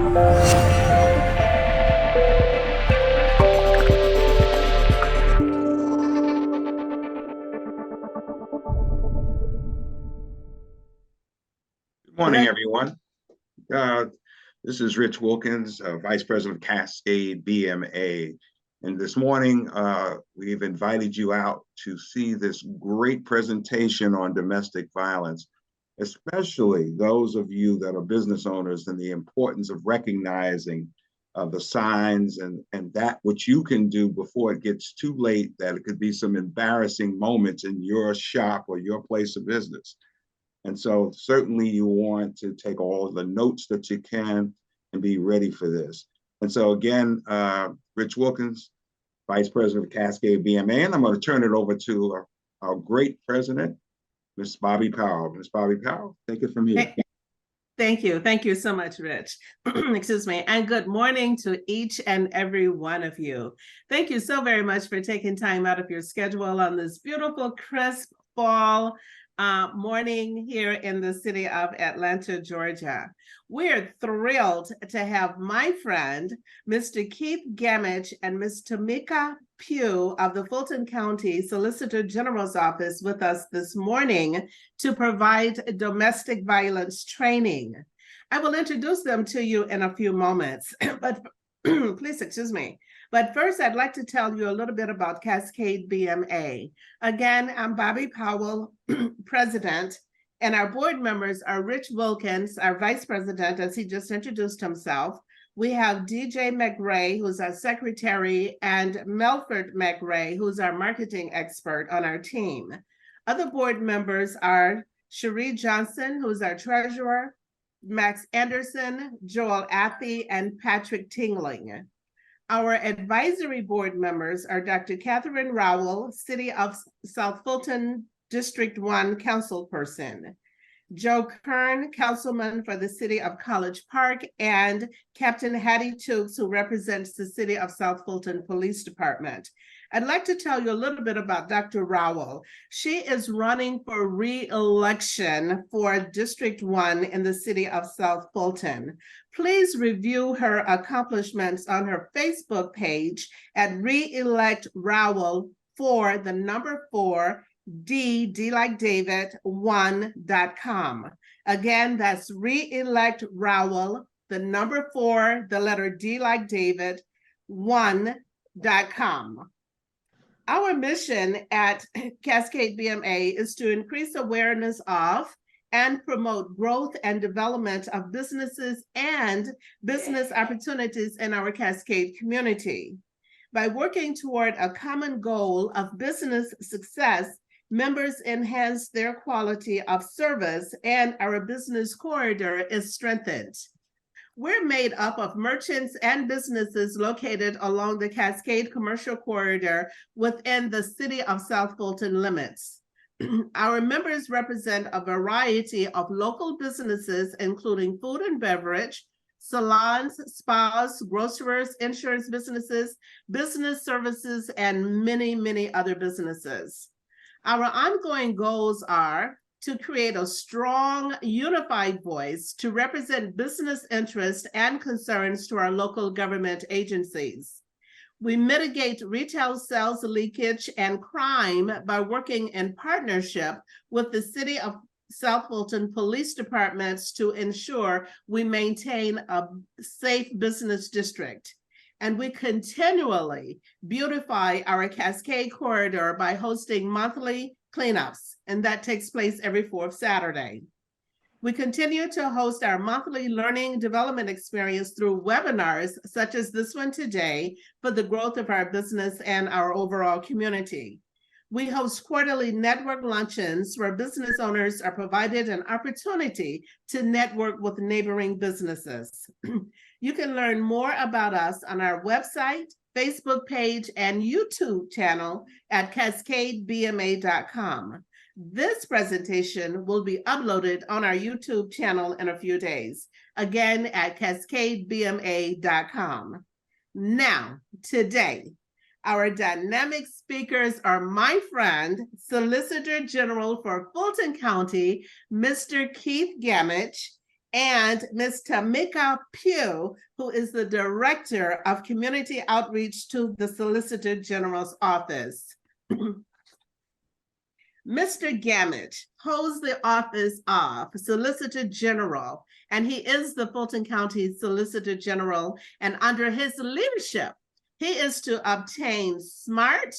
Good morning, everyone. This is Rich Wilkins, Vice President of CascadeBMA. And this morning, we've invited you out to see this great presentation on domestic violence, especially those of you that are business owners, and the importance of recognizing the signs and that which you can do before it gets too late, that it could be some embarrassing moments in your shop or your place of business. And so certainly you want to take all of the notes that you can and be ready for this. And so again, Rich Wilkins, Vice President of CascadeBMA, and I'm going to turn it over to our great president, Ms. Bobby Powell. Ms. Bobby Powell, take it from here. Thank you. Thank you so much, Rich. Excuse me. And good morning to each and every one of you. Thank you so very much for taking time out of your schedule on this beautiful, crisp fall morning here in the city of Atlanta, Georgia. We're thrilled to have my friend, Mr. Keith Gamage and Ms. Tamika Pugh of the Fulton County Solicitor General's Office with us this morning to provide domestic violence training. I will introduce them to you in a few moments, but please excuse me. But first, I'd like to tell you a little bit about CascadeBMA. Again, I'm Bobby Powell, President, and our board members are Rich Wilkins, our Vice President, as he just introduced himself. We have DJ McRae, who's our Secretary, and Melford McRae, who's our marketing expert on our team. Other board members are Cherie Johnson, who's our Treasurer, Max Anderson, Joel Athey, and Patrick Tingling. Our advisory board members are Dr. Catherine Rowell, City of South Fulton District 1 Councilperson, Joe Kern, Councilman for the City of College Park, and Captain Hattie Tukes, who represents the City of South Fulton Police Department. I'd like to tell you a little bit about Dr. Rowell. She is running for re-election for District 1 in the City of South Fulton. Please review her accomplishments on her Facebook page at Re-elect Rowell for the number 4, D like David, 1.com. Again, that's Re-elect Rowell, the number 4, the letter D like David, 1.com. Our mission at CascadeBMA is to increase awareness of and promote growth and development of businesses and business opportunities in our Cascade community. By working toward a common goal of business success, members enhance their quality of service and our business corridor is strengthened. We're made up of merchants and businesses located along the Cascade Commercial Corridor within the City of South Fulton limits. Our members represent a variety of local businesses, including food and beverage, salons, spas, grocers, insurance businesses, business services, and many, many other businesses. Our ongoing goals are to create a strong, unified voice to represent business interests and concerns to our local government agencies. We mitigate retail sales leakage and crime by working in partnership with the City of South Fulton Police Departments to ensure we maintain a safe business district. And we continually beautify our Cascade corridor by hosting monthly cleanups, and that takes place every 4th Saturday. We continue to host our monthly learning development experience through webinars such as this one today for the growth of our business and our overall community. We host quarterly network luncheons where business owners are provided an opportunity to network with neighboring businesses. You can learn more about us on our website, Facebook page, and YouTube channel at CascadeBMA.com. This presentation will be uploaded on our YouTube channel in a few days, again at CascadeBMA.com. Now, today, our dynamic speakers are my friend, Solicitor General for Fulton County, Mr. Keith Gamage, and Ms. Tamika Pugh, who is the Director of Community Outreach to the Solicitor General's Office. Mr. Gamage holds the office of Solicitor General, and he is the Fulton County Solicitor General, and under his leadership, he is to obtain smart,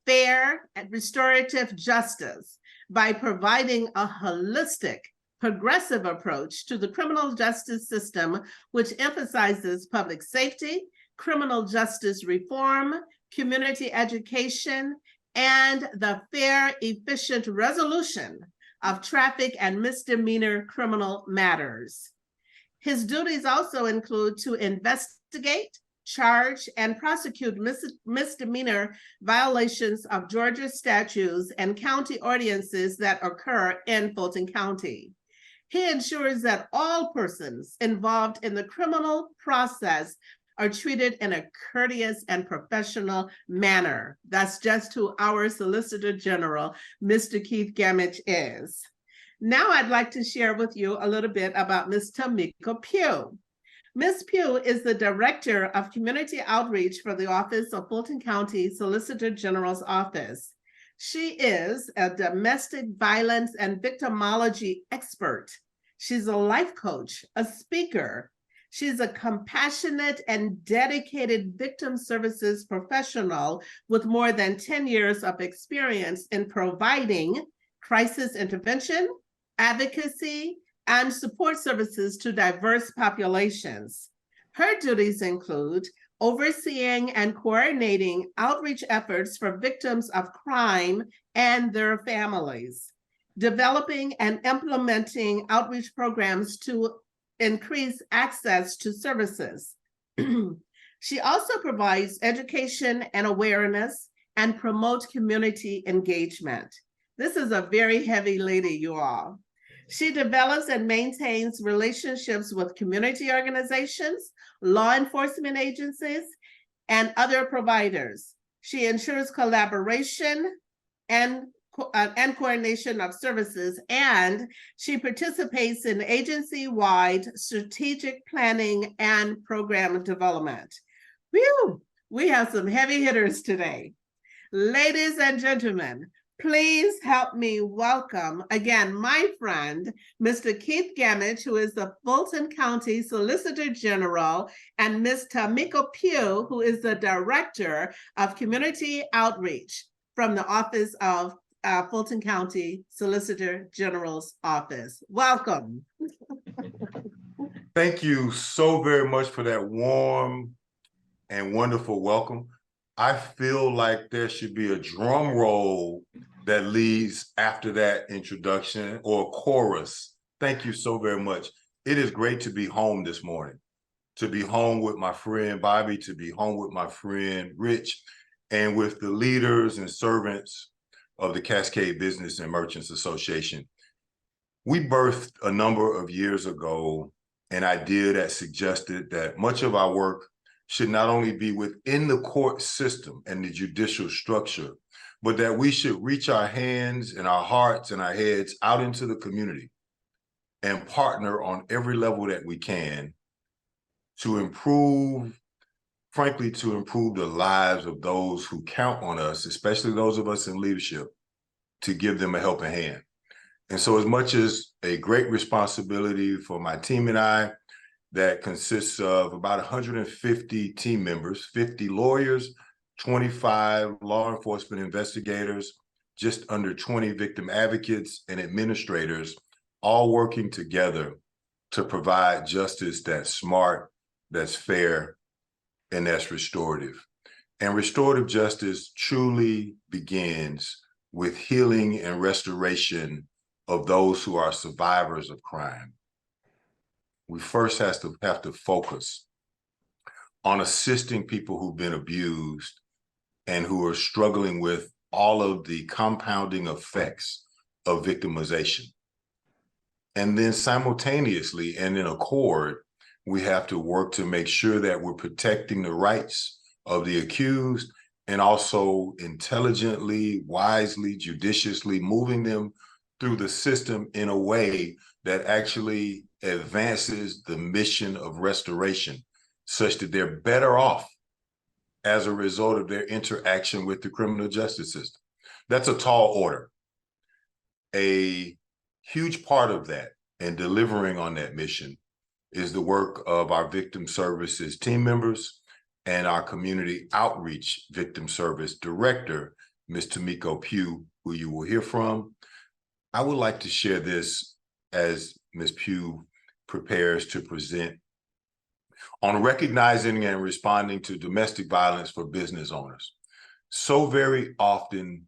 fair, and restorative justice by providing a holistic, progressive approach to the criminal justice system, which emphasizes public safety, criminal justice reform, community education, and the fair, efficient resolution of traffic and misdemeanor criminal matters. His duties also include to investigate, charge, and prosecute misdemeanor violations of Georgia statutes and county ordinances that occur in Fulton County. He ensures that all persons involved in the criminal process are treated in a courteous and professional manner. That's just who our Solicitor General, Mr. Keith Gamage, is. Now I'd like to share with you a little bit about Ms. Tamika Pugh. Ms. Pugh is the Director of Community Outreach for the Office of Fulton County Solicitor General's Office. She is a domestic violence and victimology expert. She's a life coach, a speaker. She's a compassionate and dedicated victim services professional with more than 10 years of experience in providing crisis intervention, advocacy, and support services to diverse populations. Her duties include overseeing and coordinating outreach efforts for victims of crime and their families, developing and implementing outreach programs to increase access to services. She also provides education and awareness and promote community engagement. This is a very heavy lady, you all. She develops and maintains relationships with community organizations, law enforcement agencies, and other providers. She ensures collaboration and coordination of services, and she participates in agency-wide strategic planning and program development. Whew, we have some heavy hitters today. Ladies and gentlemen, please help me welcome again my friend, Mr. Keith Gamage, who is the Fulton County Solicitor General, and Ms. Tamika Pugh, who is the Director of Community Outreach from the Office of Fulton County Solicitor General's Office. Welcome. Thank you so very much for that warm and wonderful welcome. I feel like there should be a drum roll that leads after that introduction, or a chorus. Thank you so very much. It is great to be home this morning, to be home with my friend Bobby, to be home with my friend Rich, and with the leaders and servants of the Cascade Business and Merchants Association. We birthed a number of years ago an idea that suggested that much of our work should not only be within the court system and the judicial structure, but that we should reach our hands and our hearts and our heads out into the community and partner on every level that we can to improve, frankly, to improve the lives of those who count on us, especially those of us in leadership, to give them a helping hand. And so, as much as a great responsibility for my team and I, that consists of about 150 team members, 50 lawyers, 25 law enforcement investigators, just under 20 victim advocates and administrators, all working together to provide justice that's smart, that's fair, and that's restorative. And restorative justice truly begins with healing and restoration of those who are survivors of crime. We first have to focus on assisting people who've been abused and who are struggling with all of the compounding effects of victimization. And then simultaneously and in accord, we have to work to make sure that we're protecting the rights of the accused and also intelligently, wisely, judiciously moving them through the system in a way that actually advances the mission of restoration such that they're better off as a result of their interaction with the criminal justice system. That's a tall order. A huge part of that and delivering on that mission is the work of our victim services team members and our community outreach victim service director, Ms. Tomiko Pugh, who you will hear from. I would like to share this as Ms. Pugh prepares to present on recognizing and responding to domestic violence for business owners. So very often,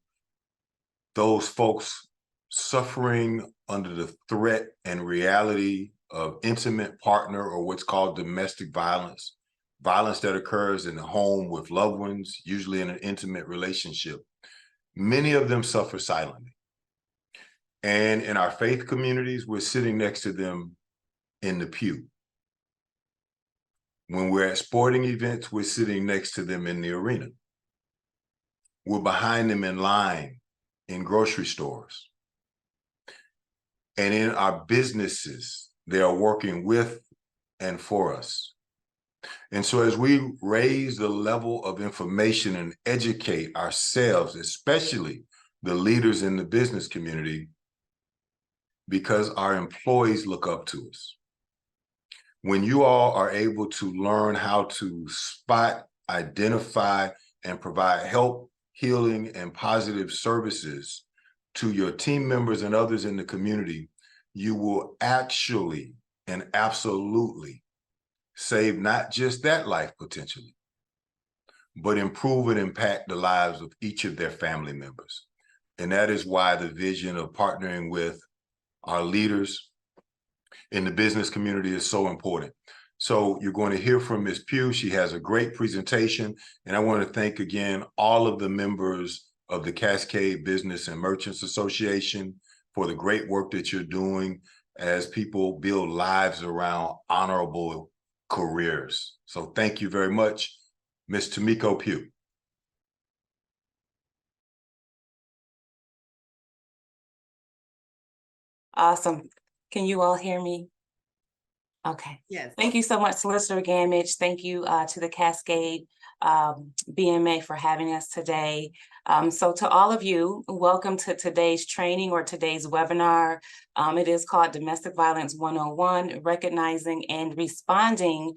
those folks suffering under the threat and reality of intimate partner or what's called domestic violence, violence that occurs in the home with loved ones, usually in an intimate relationship, many of them suffer silently. And in our faith communities, we're sitting next to them in the pew. When we're at sporting events, we're sitting next to them in the arena. We're behind them in line in grocery stores. And in our businesses, they are working with and for us. And so as we raise the level of information and educate ourselves, especially the leaders in the business community, because our employees look up to us. When you all are able to learn how to spot, identify, and provide help, healing, and positive services to your team members and others in the community, you will actually and absolutely save not just that life potentially, but improve and impact the lives of each of their family members. And that is why the vision of partnering with our leaders in the business community is so important. So you're going to hear from Ms. Pugh. She has a great presentation. And I want to thank again all of the members of the Cascade Business and Merchants Association for the great work that you're doing as people build lives around honorable careers. So thank you very much, Ms. Tomiko Pugh. Awesome. Can you all hear me? Okay. Yes. Thank you so much, Solicitor Gamage. Thank you to the Cascade BMA for having us today. So to all of you, welcome to today's training or today's webinar. It is called Domestic Violence 101, Recognizing and Responding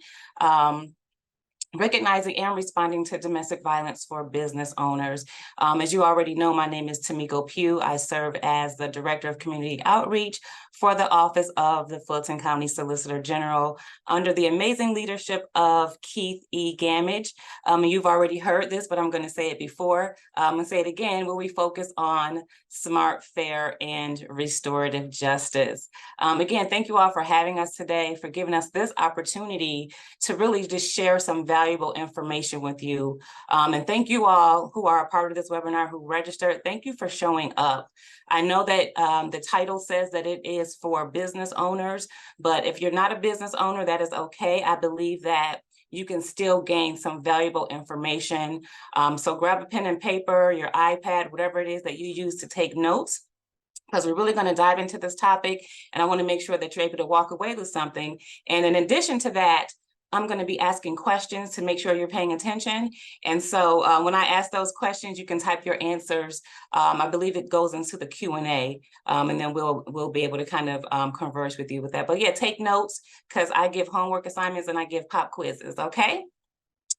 to domestic violence for business owners. As you already know, my name is Tomiko Pugh. I serve as the Director of Community Outreach for the Office of the Fulton County Solicitor General under the amazing leadership of Keith E. Gamage. You've already heard this, but I'm going to say it before. I'm going to say it again, where we focus on smart, fair, and restorative justice. Again, thank you all for having us today, for giving us this opportunity to really just share some valuable information with you. And thank you all who are a part of this webinar, who registered. Thank you for showing up. I know that the title says that it is for business owners, but if you're not a business owner, that is okay. I believe that you can still gain some valuable information. So grab a pen and paper, your iPad, whatever it is that you use to take notes, because we're really going to dive into this topic, and I want to make sure that you're able to walk away with something. And in addition to that, I'm going to be asking questions to make sure you're paying attention. And so when I ask those questions, you can type your answers. I believe it goes into the Q&A, and then we'll be able to kind of converse with you with that. But yeah, take notes, because I give homework assignments and I give pop quizzes, okay?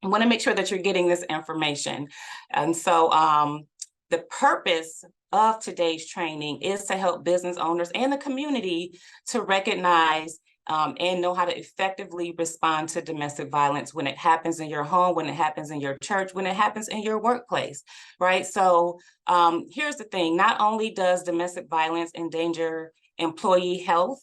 I want to make sure that you're getting this information. And so the purpose of today's training is to help business owners and the community to recognize and know how to effectively respond to domestic violence when it happens in your home, when it happens in your church, when it happens in your workplace, right? So here's the thing. Not only does domestic violence endanger employee health,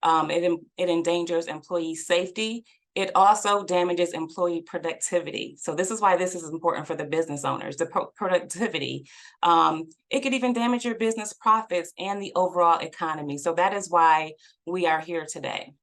it endangers employee safety, it also damages employee productivity. So this is why this is important for the business owners, the productivity. It could even damage your business profits and the overall economy. So that is why we are here today.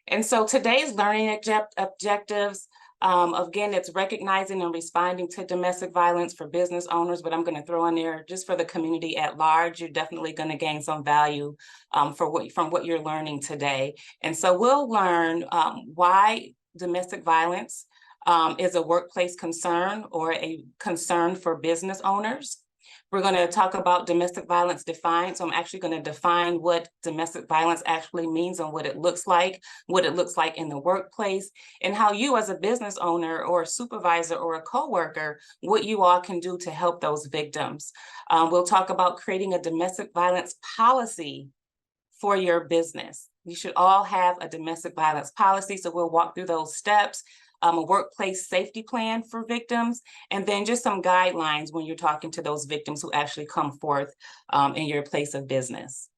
And so today's learning objectives Again, it's recognizing and responding to domestic violence for business owners, but I'm going to throw in there just for the community at large. You're definitely going to gain some value from what you're learning today. And so we'll learn why domestic violence is a workplace concern or a concern for business owners. We're going to talk about domestic violence defined. So I'm actually going to define what domestic violence actually means and what it looks like in the workplace, and how you as a business owner or a supervisor or a coworker, what you all can do to help those victims. We'll talk about creating a domestic violence policy for your business. You should all have a domestic violence policy. So we'll walk through those steps. A workplace safety plan for victims, and then just some guidelines when you're talking to those victims who actually come forth in your place of business.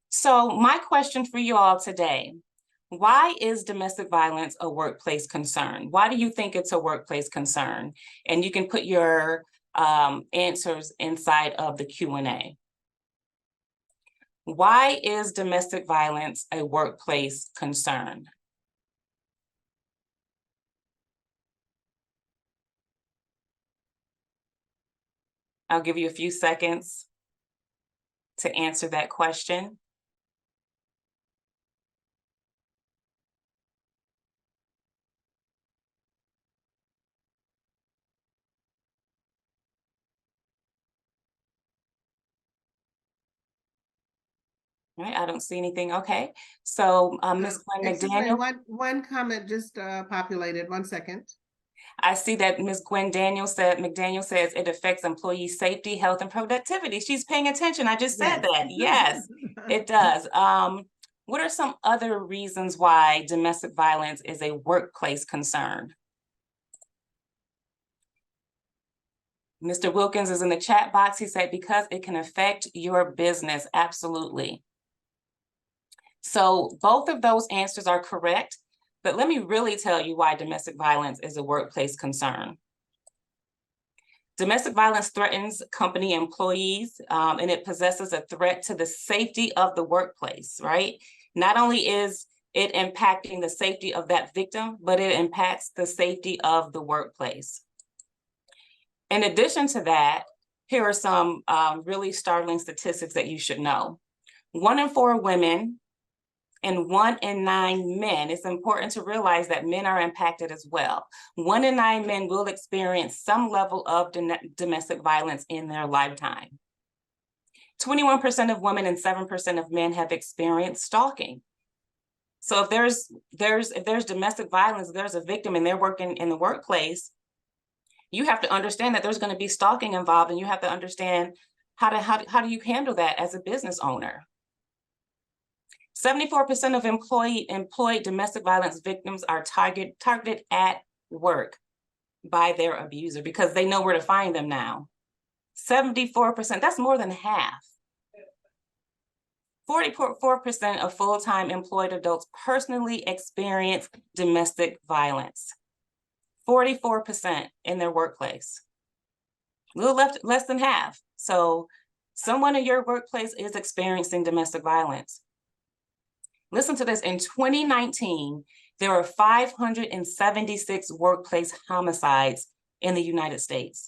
So my question for you all today, why is domestic violence a workplace concern? Why do you think it's a workplace concern? And you can put your answers inside of the Q&A. Why is domestic violence a workplace concern? I'll give you a few seconds to answer that question. Right, I don't see anything. Okay, so Ms. Gwen McDaniel. One comment just populated. 1 second. I see that Ms. Gwen McDaniel says it affects employee safety, health, and productivity. She's paying attention. I just said that. Yes, it does. What are some other reasons why domestic violence is a workplace concern? Mr. Wilkins is in the chat box. He said, because it can affect your business. Absolutely. So both of those answers are correct, but let me really tell you why domestic violence is a workplace concern. Domestic violence threatens company employees, and it possesses a threat to the safety of the workplace, right? Not only is it impacting the safety of that victim, but it impacts the safety of the workplace. In addition to that, here are some really startling statistics that you should know. 1 in 4 women and 1 in 9 men, it's important to realize that men are impacted as well. 1 in 9 men will experience some level of domestic violence in their lifetime. 21% of women and 7% of men have experienced stalking. So if there's domestic violence, there's a victim and they're working in the workplace, you have to understand that there's going to be stalking involved, and you have to understand how do you handle that as a business owner. 74% of employed domestic violence victims are targeted at work by their abuser because they know where to find them now. 74%, that's more than half. 44% of full-time employed adults personally experience domestic violence. 44% in their workplace. A little less than half. So someone in your workplace is experiencing domestic violence. Listen to this, in 2019, there were 576 workplace homicides in the United States.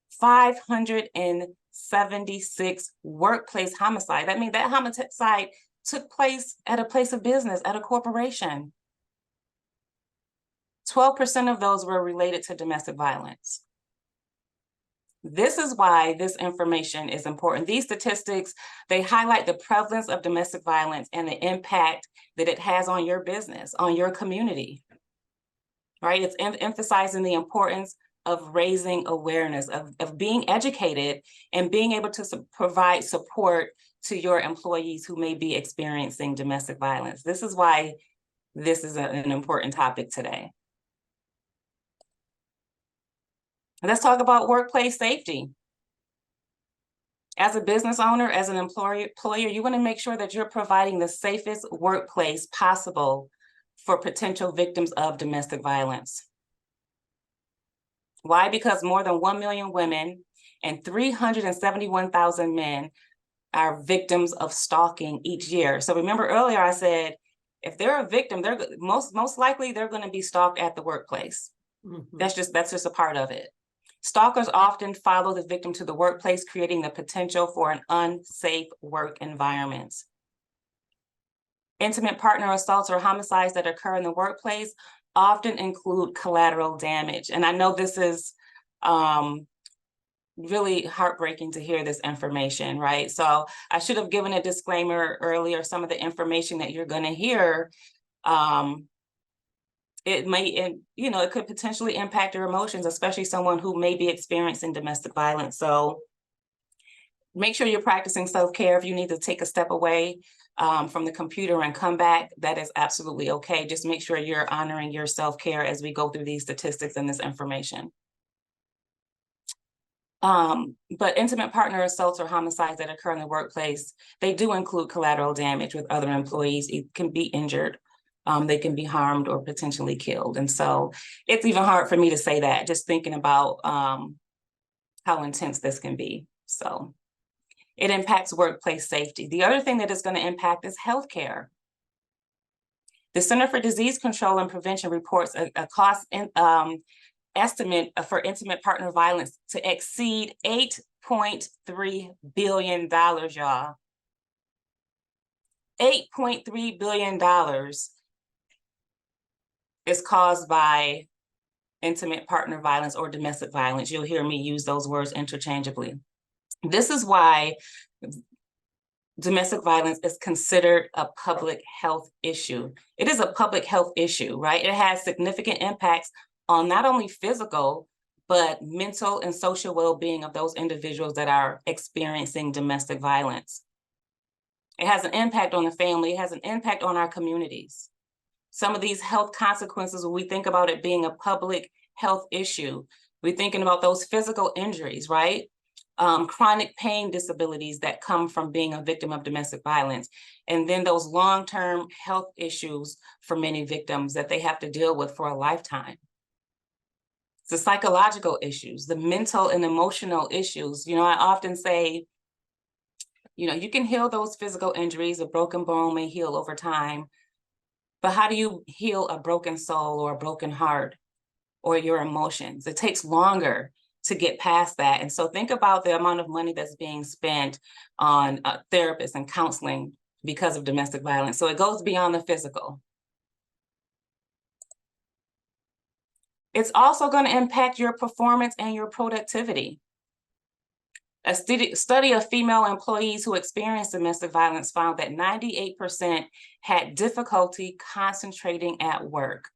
576 workplace homicide. That means that homicide took place at a place of business, at a corporation. 12% of those were related to domestic violence. This is why this information is important. These statistics, they highlight the prevalence of domestic violence and the impact that it has on your business, on your community, right? It's emphasizing the importance of raising awareness, of being educated and being able to provide support to your employees who may be experiencing domestic violence. This is why this is an important topic today. Let's talk about workplace safety. As a business owner, as an employer, you want to make sure that you're providing the safest workplace possible for potential victims of domestic violence. Why? Because more than 1 million women and 371,000 men are victims of stalking each year. So remember earlier I said If they're a victim, they're most likely they're going to be stalked at the workplace. Mhm. That's just a part of it. Stalkers often follow the victim to the workplace, creating the potential for an unsafe work environment. Intimate partner assaults or homicides that occur in the workplace often include collateral damage. And I know this is really heartbreaking to hear this information, right? So I should have given a disclaimer earlier. Some of the information that you're going to hear, it could potentially impact your emotions, especially someone who may be experiencing domestic violence. So make sure you're practicing self-care. If you need to take a step away from the computer and come back, that is absolutely okay. Just make sure you're honoring your self-care as we go through these statistics and this information. But intimate partner assaults or homicides that occur in the workplace, they do include collateral damage with other employees. It can be injured, they can be harmed or potentially killed. And so it's even hard for me to say that, just thinking about how intense this can be. So it impacts workplace safety. The other thing that it's going to impact is healthcare. The Center for Disease Control and Prevention reports a cost estimate for intimate partner violence to exceed $8.3 billion, y'all. $8.3 billion is caused by intimate partner violence or domestic violence. You'll hear me use those words interchangeably. This is why domestic violence is considered a public health issue. It is a public health issue, right? It has significant impacts on not only physical, but mental and social well-being of those individuals that are experiencing domestic violence. It has an impact on the family. It has an impact on our communities. Some of these health consequences, when we think about it being a public health issue, we're thinking about those physical injuries, right? Chronic pain disabilities that come from being a victim of domestic violence, and then those long-term health issues for many victims that they have to deal with for a lifetime. The psychological issues, the mental and emotional issues. I often say, you can heal those physical injuries. A broken bone may heal over time, but how do you heal a broken soul or a broken heart or your emotions? It takes longer to get past that. And so think about the amount of money that's being spent on therapists and counseling because of domestic violence. So it goes beyond the physical. It's also going to impact your performance and your productivity. A study of female employees who experienced domestic violence found that 98% had difficulty concentrating at work.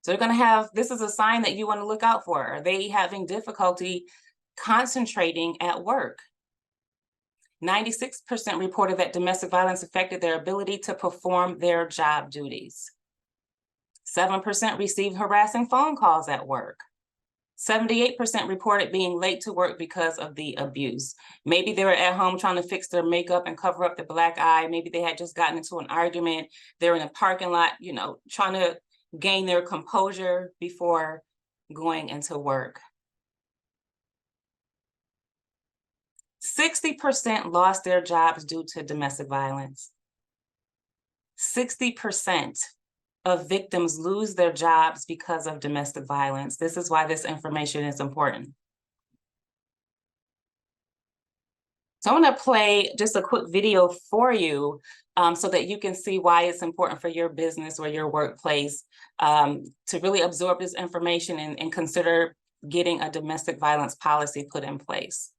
So they're going to have, this is a sign that you want to look out for. Are they having difficulty concentrating at work? 96% reported that domestic violence affected their ability to perform their job duties. 7% received harassing phone calls at work. 78% reported being late to work because of the abuse. Maybe they were at home trying to fix their makeup and cover up the black eye. Maybe they had just gotten into an argument. They're in a parking lot, trying to gain their composure before going into work. 60% lost their jobs due to domestic violence. 60% of victims lose their jobs because of domestic violence. This is why this information is important. So I'm going to play just a quick video for you so that you can see why it's important for your business or your workplace to really absorb this information and consider getting a domestic violence policy put in place.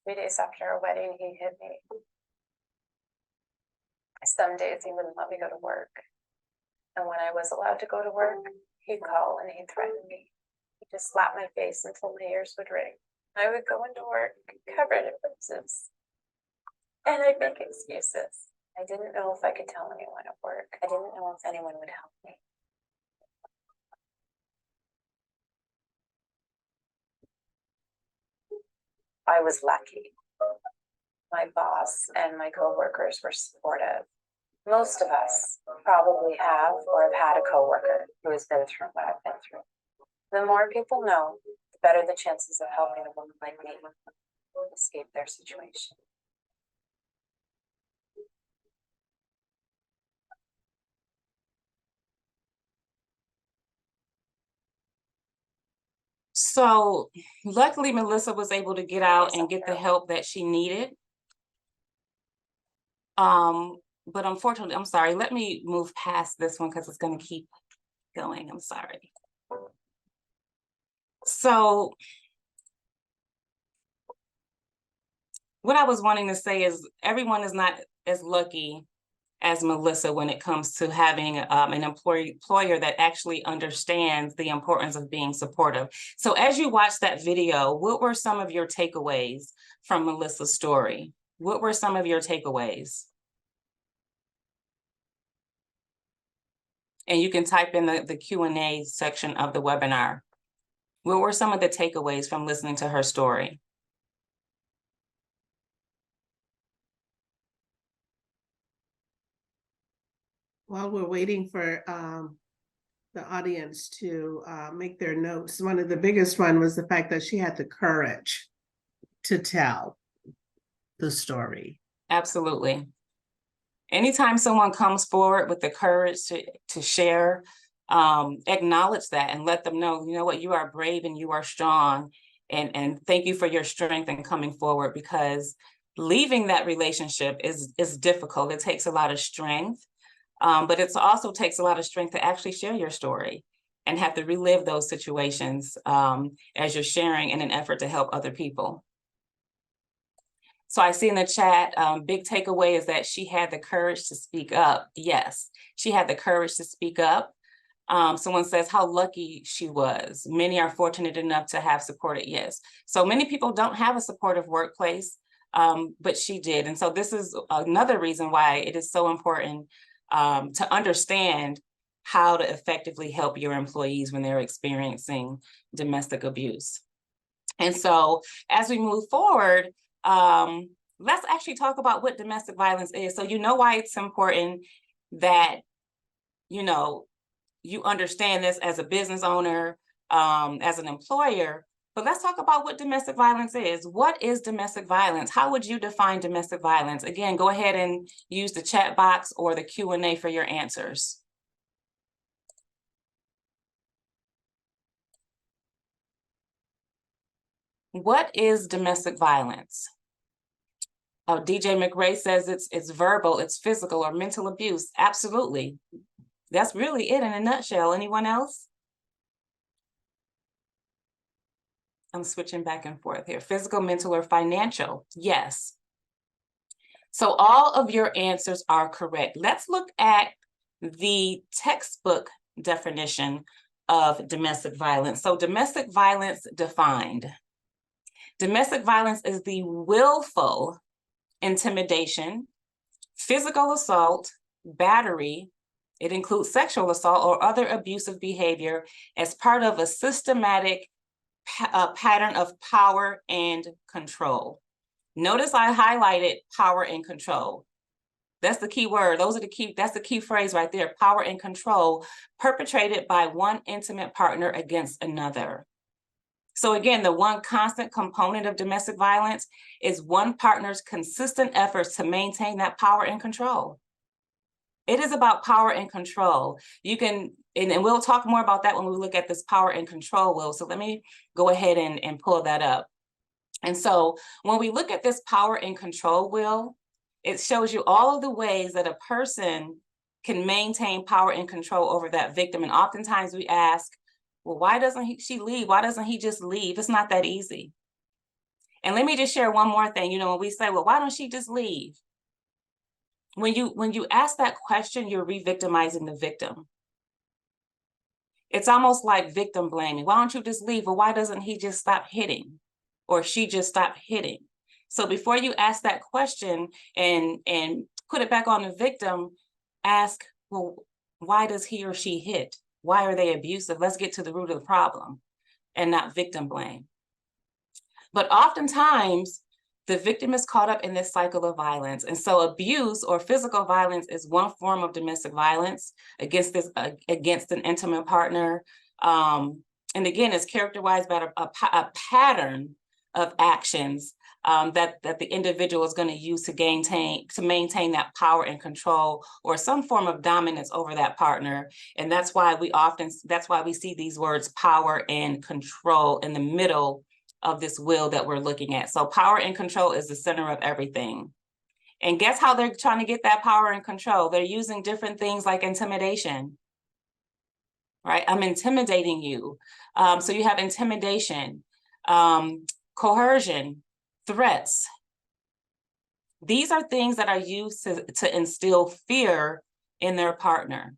Days after our wedding, he hit me. Some days he wouldn't let me go to work. And when I was allowed to go to work, he'd call and he'd threaten me. He'd just slap my face until my ears would ring. I would go into work covered in bruises. And I'd make excuses. I didn't know if I could tell anyone at work. I didn't know if anyone would help me. I was lucky. my boss and my coworkers were supportive. Most of us probably have or have had a coworker who has been through what I've been through. The more people know, the better the chances of helping a woman like me escape their situation. So luckily, Melissa was able to get out and get the help that she needed. But unfortunately, I'm sorry, let me move past this one because it's going to keep going. I'm sorry. So what I was wanting to say is everyone is not as lucky as Melissa when it comes to having an employer that actually understands the importance of being supportive. So as you watch that video, what were some of your takeaways from Melissa's story? What were some of your takeaways? And you can type in the Q&A section of the webinar. What were some of the takeaways from listening to her story? While we're waiting for the audience to make their notes, one of the biggest one was the fact that she had the courage to tell the story. Absolutely. Anytime someone comes forward with the courage to share, acknowledge that and let them know, you know what, you are brave and you are strong. And thank you for your strength in coming forward, because leaving that relationship is difficult. It takes a lot of strength, but it also takes a lot of strength to actually share your story and have to relive those situations as you're sharing in an effort to help other people. So I see in the chat, big takeaway is that she had the courage to speak up. Yes, she had the courage to speak up. Someone says how lucky she was. Many are fortunate enough to have supported. Yes. So many people don't have a supportive workplace, but she did. And so this is another reason why it is so important to understand how to effectively help your employees when they're experiencing domestic abuse. And so as we move forward, let's actually talk about what domestic violence is. So you know why it's important that, you know, you understand this as a business owner, as an employer, but let's talk about what domestic violence is. What is domestic violence? How would you define domestic violence? Again, go ahead and use the chat box or the Q&A for your answers. What is domestic violence? Oh, DJ McRae says it's verbal, it's physical or mental abuse. Absolutely. That's really it in a nutshell. Anyone else? I'm switching back and forth here. Physical, mental, or financial? Yes. So all of your answers are correct. Let's look at the textbook definition of domestic violence. So domestic violence defined. Domestic violence is the willful intimidation, physical assault, battery, it includes sexual assault or other abusive behavior as part of a systematic pattern of power and control. Notice I highlighted power and control. That's the key word. That's the key phrase right there, power and control, perpetrated by one intimate partner against another. So again, the one constant component of domestic violence is one partner's consistent efforts to maintain that power and control. It is about power and control. You can, and we'll talk more about that when we look at this power and control wheel. So let me go ahead and pull that up. And so when we look at this power and control wheel, it shows you all of the ways that a person can maintain power and control over that victim. And oftentimes we ask, well, why doesn't she leave? Why doesn't he just leave? It's not that easy. And let me just share one more thing. You know, when we say, well, why don't she just leave? When you ask that question, you're re-victimizing the victim. It's almost like victim blaming. Why don't you just leave? Or why doesn't he just stop hitting? Or she just stop hitting? So before you ask that question and put it back on the victim, ask, well, why does he or she hit? Why are they abusive? Let's get to the root of the problem and not victim blame. But oftentimes, the victim is caught up in this cycle of violence. And so abuse or physical violence is one form of domestic violence against an intimate partner. And again, it's characterized by a pattern of actions that the individual is going to use to maintain that power and control or some form of dominance over that partner. And that's why we see these words power and control in the middle of this will that we're looking at. So power and control is the center of everything. And guess how they're trying to get that power and control? They're using different things like intimidation, right? I'm intimidating you. So you have intimidation, coercion, threats. These are things that are used to instill fear in their partner.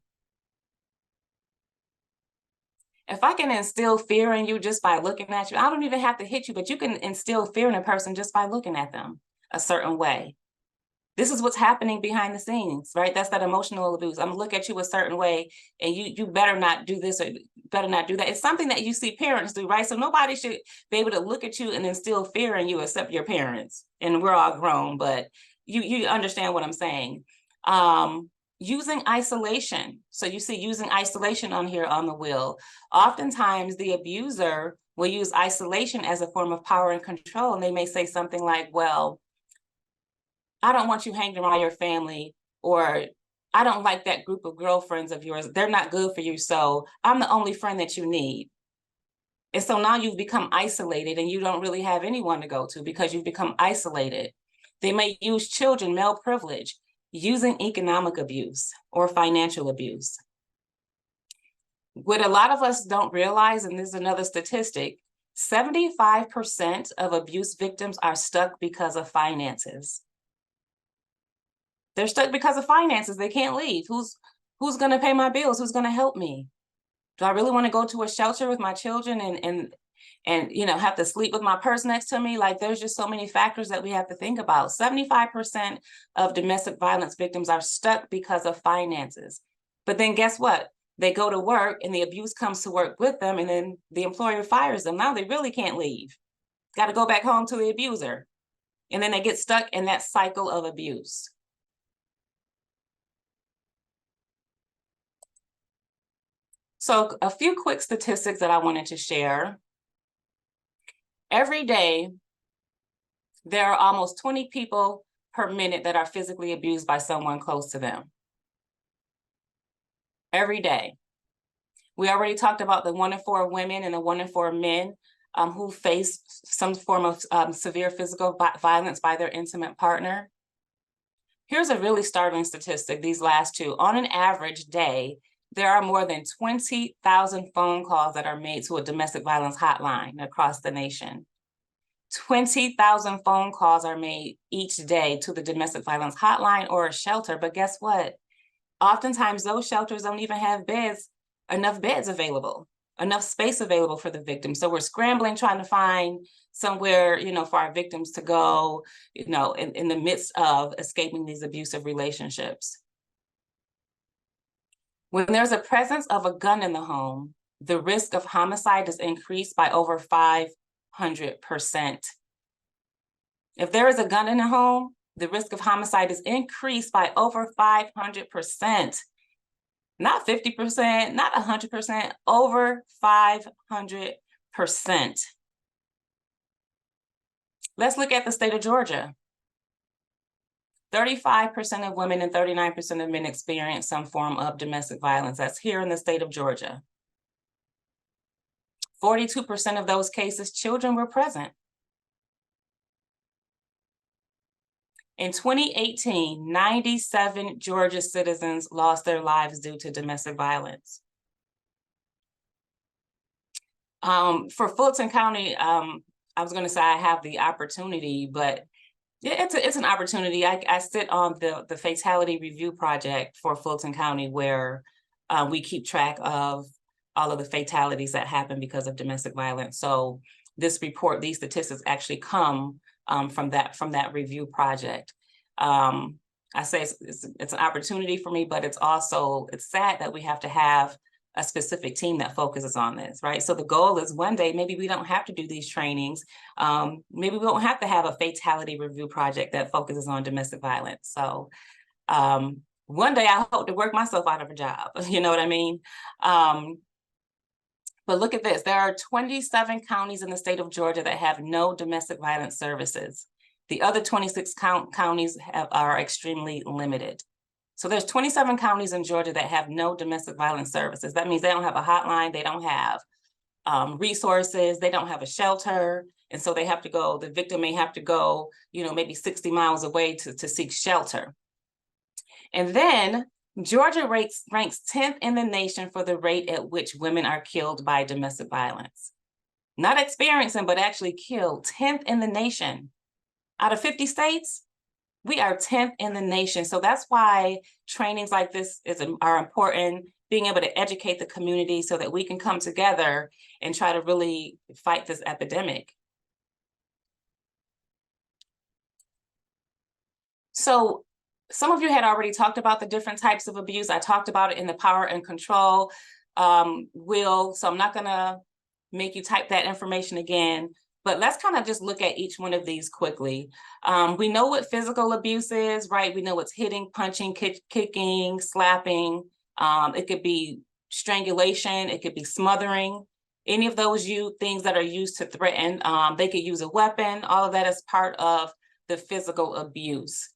If I can instill fear in you just by looking at you, I don't even have to hit you, but you can instill fear in a person just by looking at them a certain way. This is what's happening behind the scenes, right? That's that emotional abuse. I'm gonna look at you a certain way and you better not do this or better not do that. It's something that you see parents do, right? So nobody should be able to look at you and instill fear in you except your parents. And we're all grown, but you understand what I'm saying. Using isolation. So you see using isolation on here on the will. Oftentimes the abuser will use isolation as a form of power and control. And they may say something like, well, I don't want you hanging around your family, or I don't like that group of girlfriends of yours. They're not good for you. So I'm the only friend that you need. And so now you've become isolated and you don't really have anyone to go to because you've become isolated. They may use children, male privilege, using economic abuse or financial abuse. What a lot of us don't realize, and this is another statistic, 75% of abuse victims are stuck because of finances. They're stuck because of finances. They can't leave. Who's going to pay my bills? Who's going to help me? Do I really want to go to a shelter with my children and have to sleep with my purse next to me? Like, there's just so many factors that we have to think about. 75% of domestic violence victims are stuck because of finances. But then guess what? They go to work and the abuse comes to work with them, and then the employer fires them. Now they really can't leave. Got to go back home to the abuser. And then they get stuck in that cycle of abuse. So a few quick statistics that I wanted to share. Every day, there are almost 20 people per minute that are physically abused by someone close to them. Every day. We already talked about the 1 in 4 women and the 1 in 4 men who face some form of severe physical violence by their intimate partner. Here's a really startling statistic, these last two. On an average day, there are more than 20,000 phone calls that are made to a domestic violence hotline across the nation. 20,000 phone calls are made each day to the domestic violence hotline or a shelter. But guess what? Oftentimes those shelters don't even have enough beds available, enough space available for the victim. So we're scrambling, trying to find somewhere, for our victims to go, in the midst of escaping these abusive relationships. When there's a presence of a gun in the home, the risk of homicide is increased by over 500%. If there is a gun in the home, the risk of homicide is increased by over 500%. Not 50%, not 100%, over 500%. Let's look at the state of Georgia. 35% of women and 39% of men experience some form of domestic violence. That's here in the state of Georgia. 42% of those cases, children were present. In 2018, 97 Georgia citizens lost their lives due to domestic violence. For Fulton County, I was going to say I have the opportunity, but yeah, it's an opportunity. I sit on the Fatality Review Project for Fulton County, where we keep track of all of the fatalities that happen because of domestic violence. So this report, these statistics actually come from that review project. I say it's an opportunity for me, but it's sad that we have to have a specific team that focuses on this, right? So the goal is one day, maybe we don't have to do these trainings. Maybe we don't have to have a fatality review project that focuses on domestic violence. So one day I hope to work myself out of a job, you know what I mean? But look at this, there are 27 counties in the state of Georgia that have no domestic violence services. The other 26 counties are extremely limited. So there's 27 counties in Georgia that have no domestic violence services. That means they don't have a hotline, they don't have resources, they don't have a shelter. And so they have to go, the victim may have to go, you know, maybe 60 miles away to seek shelter. And then Georgia ranks 10th in the nation for the rate at which women are killed by domestic violence. Not experiencing, but actually killed, 10th in the nation. Out of 50 states, we are 10th in the nation. So that's why trainings like this are important, being able to educate the community so that we can come together and try to really fight this epidemic. So some of you had already talked about the different types of abuse. I talked about it in the power and control wheel. So I'm not gonna make you type that information again, but let's kind of just look at each one of these quickly. We know what physical abuse is, right? We know what's hitting, punching, kicking, slapping. It could be strangulation, it could be smothering. Any of those things that are used to threaten, they could use a weapon. All of that is part of the physical abuse.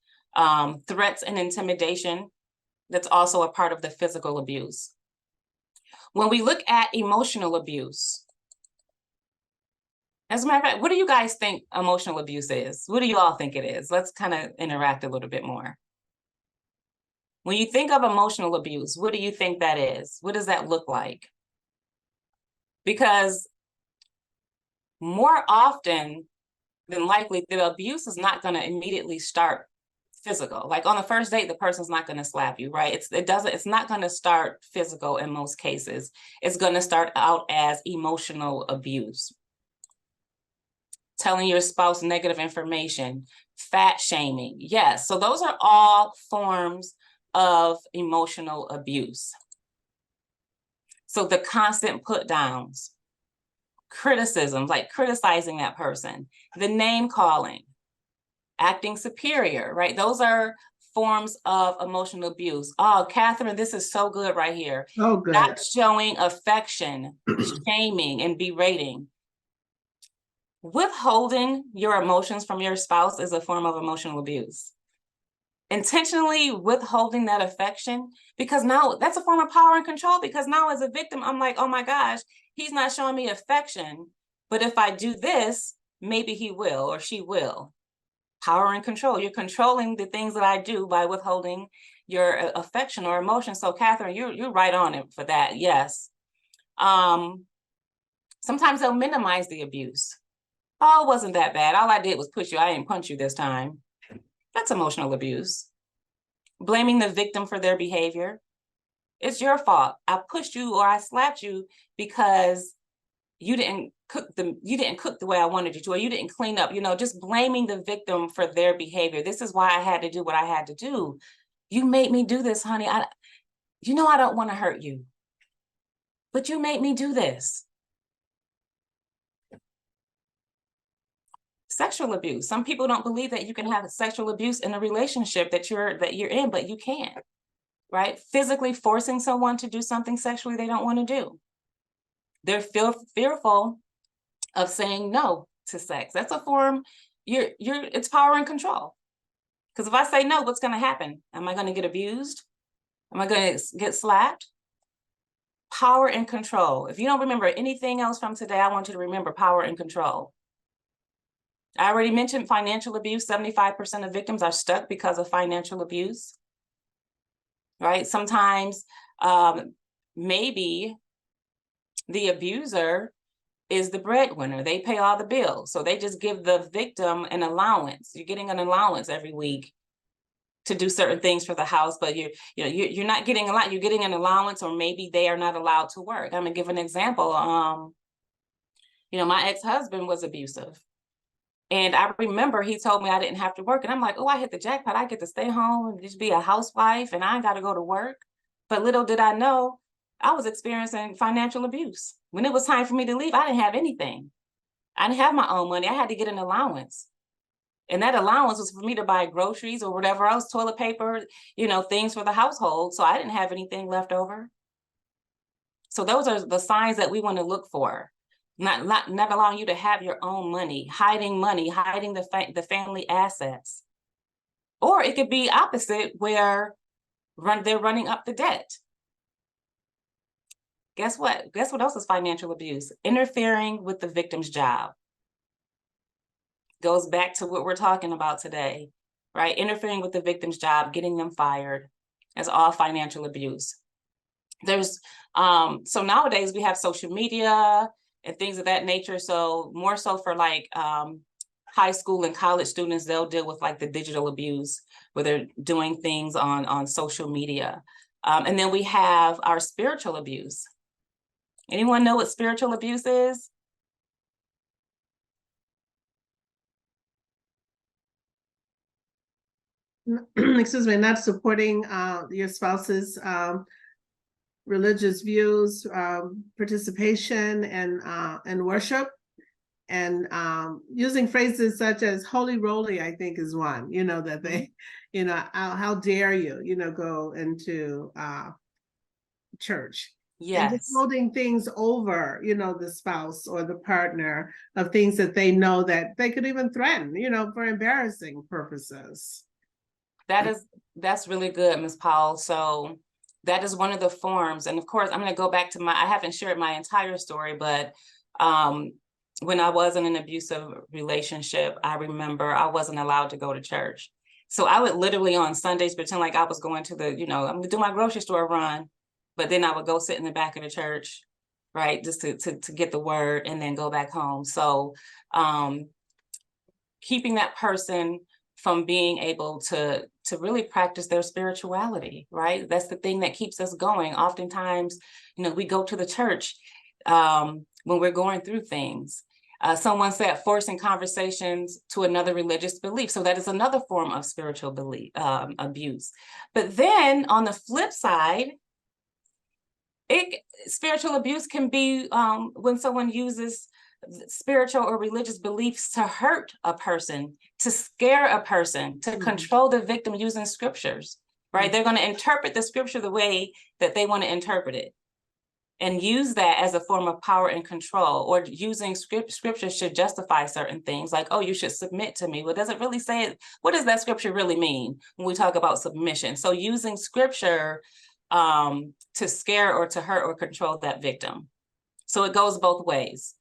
Threats and intimidation, that's also a part of the physical abuse. When we look at emotional abuse, as a matter of fact, what do you guys think emotional abuse is? What do you all think it is? Let's kind of interact a little bit more. When you think of emotional abuse, what do you think that is? What does that look like? Because more often than likely, the abuse is not going to immediately start physical. Like on the first date, the person's not going to slap you, right? It's not going to start physical in most cases. It's going to start out as emotional abuse. Telling your spouse negative information, fat shaming. Yes, so those are all forms of emotional abuse. So the constant put downs, criticism, like criticizing that person, the name calling, acting superior, right? Those are forms of emotional abuse. Oh, Catherine, this is so good right here. Oh, good. Not showing affection, shaming, and berating. Withholding your emotions from your spouse is a form of emotional abuse. Intentionally withholding that affection, because now that's a form of power and control, because now as a victim, I'm like, oh my gosh, he's not showing me affection, but if I do this, maybe he will or she will. Power and control. You're controlling the things that I do by withholding your affection or emotion. So Catherine, you're right on it for that. Yes. Sometimes they'll minimize the abuse. Oh, it wasn't that bad. All I did was push you. I didn't punch you this time. That's emotional abuse. Blaming the victim for their behavior. It's your fault. I pushed you or I slapped you because you didn't cook the way I wanted you to, or you didn't clean up, just blaming the victim for their behavior. This is why I had to do what I had to do. You made me do this, honey. I don't want to hurt you, but you made me do this. Sexual abuse. Some people don't believe that you can have sexual abuse in a relationship that you're in, but you can, right? Physically forcing someone to do something sexually they don't want to do. They're fearful of saying no to sex. That's a form, it's power and control. Because if I say no, what's going to happen? Am I going to get abused? Am I going to get slapped? Power and control. If you don't remember anything else from today, I want you to remember power and control. I already mentioned financial abuse. 75% of victims are stuck because of financial abuse, right? Sometimes maybe the abuser is the breadwinner. They pay all the bills. So they just give the victim an allowance. You're getting an allowance every week to do certain things for the house, but you're not getting a lot. You're getting an allowance, or maybe they are not allowed to work. I'm gonna give an example. My ex-husband was abusive. And I remember he told me I didn't have to work. And I'm like, oh, I hit the jackpot. I get to stay home and just be a housewife and I ain't got to go to work. But little did I know, I was experiencing financial abuse. When it was time for me to leave, I didn't have anything. I didn't have my own money. I had to get an allowance. And that allowance was for me to buy groceries or whatever else, toilet paper, things for the household. So I didn't have anything left over. So those are the signs that we want to look for. Not allowing you to have your own money, hiding the family assets. Or it could be opposite, where they're running up the debt. Guess what? Guess what else is financial abuse? Interfering with the victim's job. Goes back to what we're talking about today, right? Interfering with the victim's job, getting them fired. That's all financial abuse. There's so nowadays we have social media and things of that nature. So more so for like high school and college students, they'll deal with like the digital abuse, where they're doing things on social media. And then we have our spiritual abuse. Anyone know what spiritual abuse is? Excuse me, not supporting your spouse's religious views, participation and worship, and using phrases such as "holy roly," I think is one. That they, how dare you, go into church. And just Yes. holding things over, the spouse or the partner, of things that they know that they could even threaten, for embarrassing purposes. That's really good, Ms. Powell. So that is one of the forms. And of course, I'm going to go back to I haven't shared my entire story, but when I was in an abusive relationship, I remember I wasn't allowed to go to church. So I would literally on Sundays pretend like I was going to I'm going to do my grocery store run, but then I would go sit in the back of the church, right, just to get the word and then go back home. So keeping that person from being able to really practice their spirituality, right? That's the thing that keeps us going. Oftentimes, we go to the church when we're going through things. Someone said forcing conversations to another religious belief. So that is another form of spiritual belief abuse. But then on the flip side, spiritual abuse can be when someone uses spiritual or religious beliefs to hurt a person, to scare a person, to control the victim using scriptures, right? They're going to interpret the scripture the way that they want to interpret it and use that as a form of power and control, or using scriptures to justify certain things like, oh, you should submit to me. Well, does it really say it? What does that scripture really mean when we talk about submission? So using scripture to scare or to hurt or control that victim. So it goes both ways.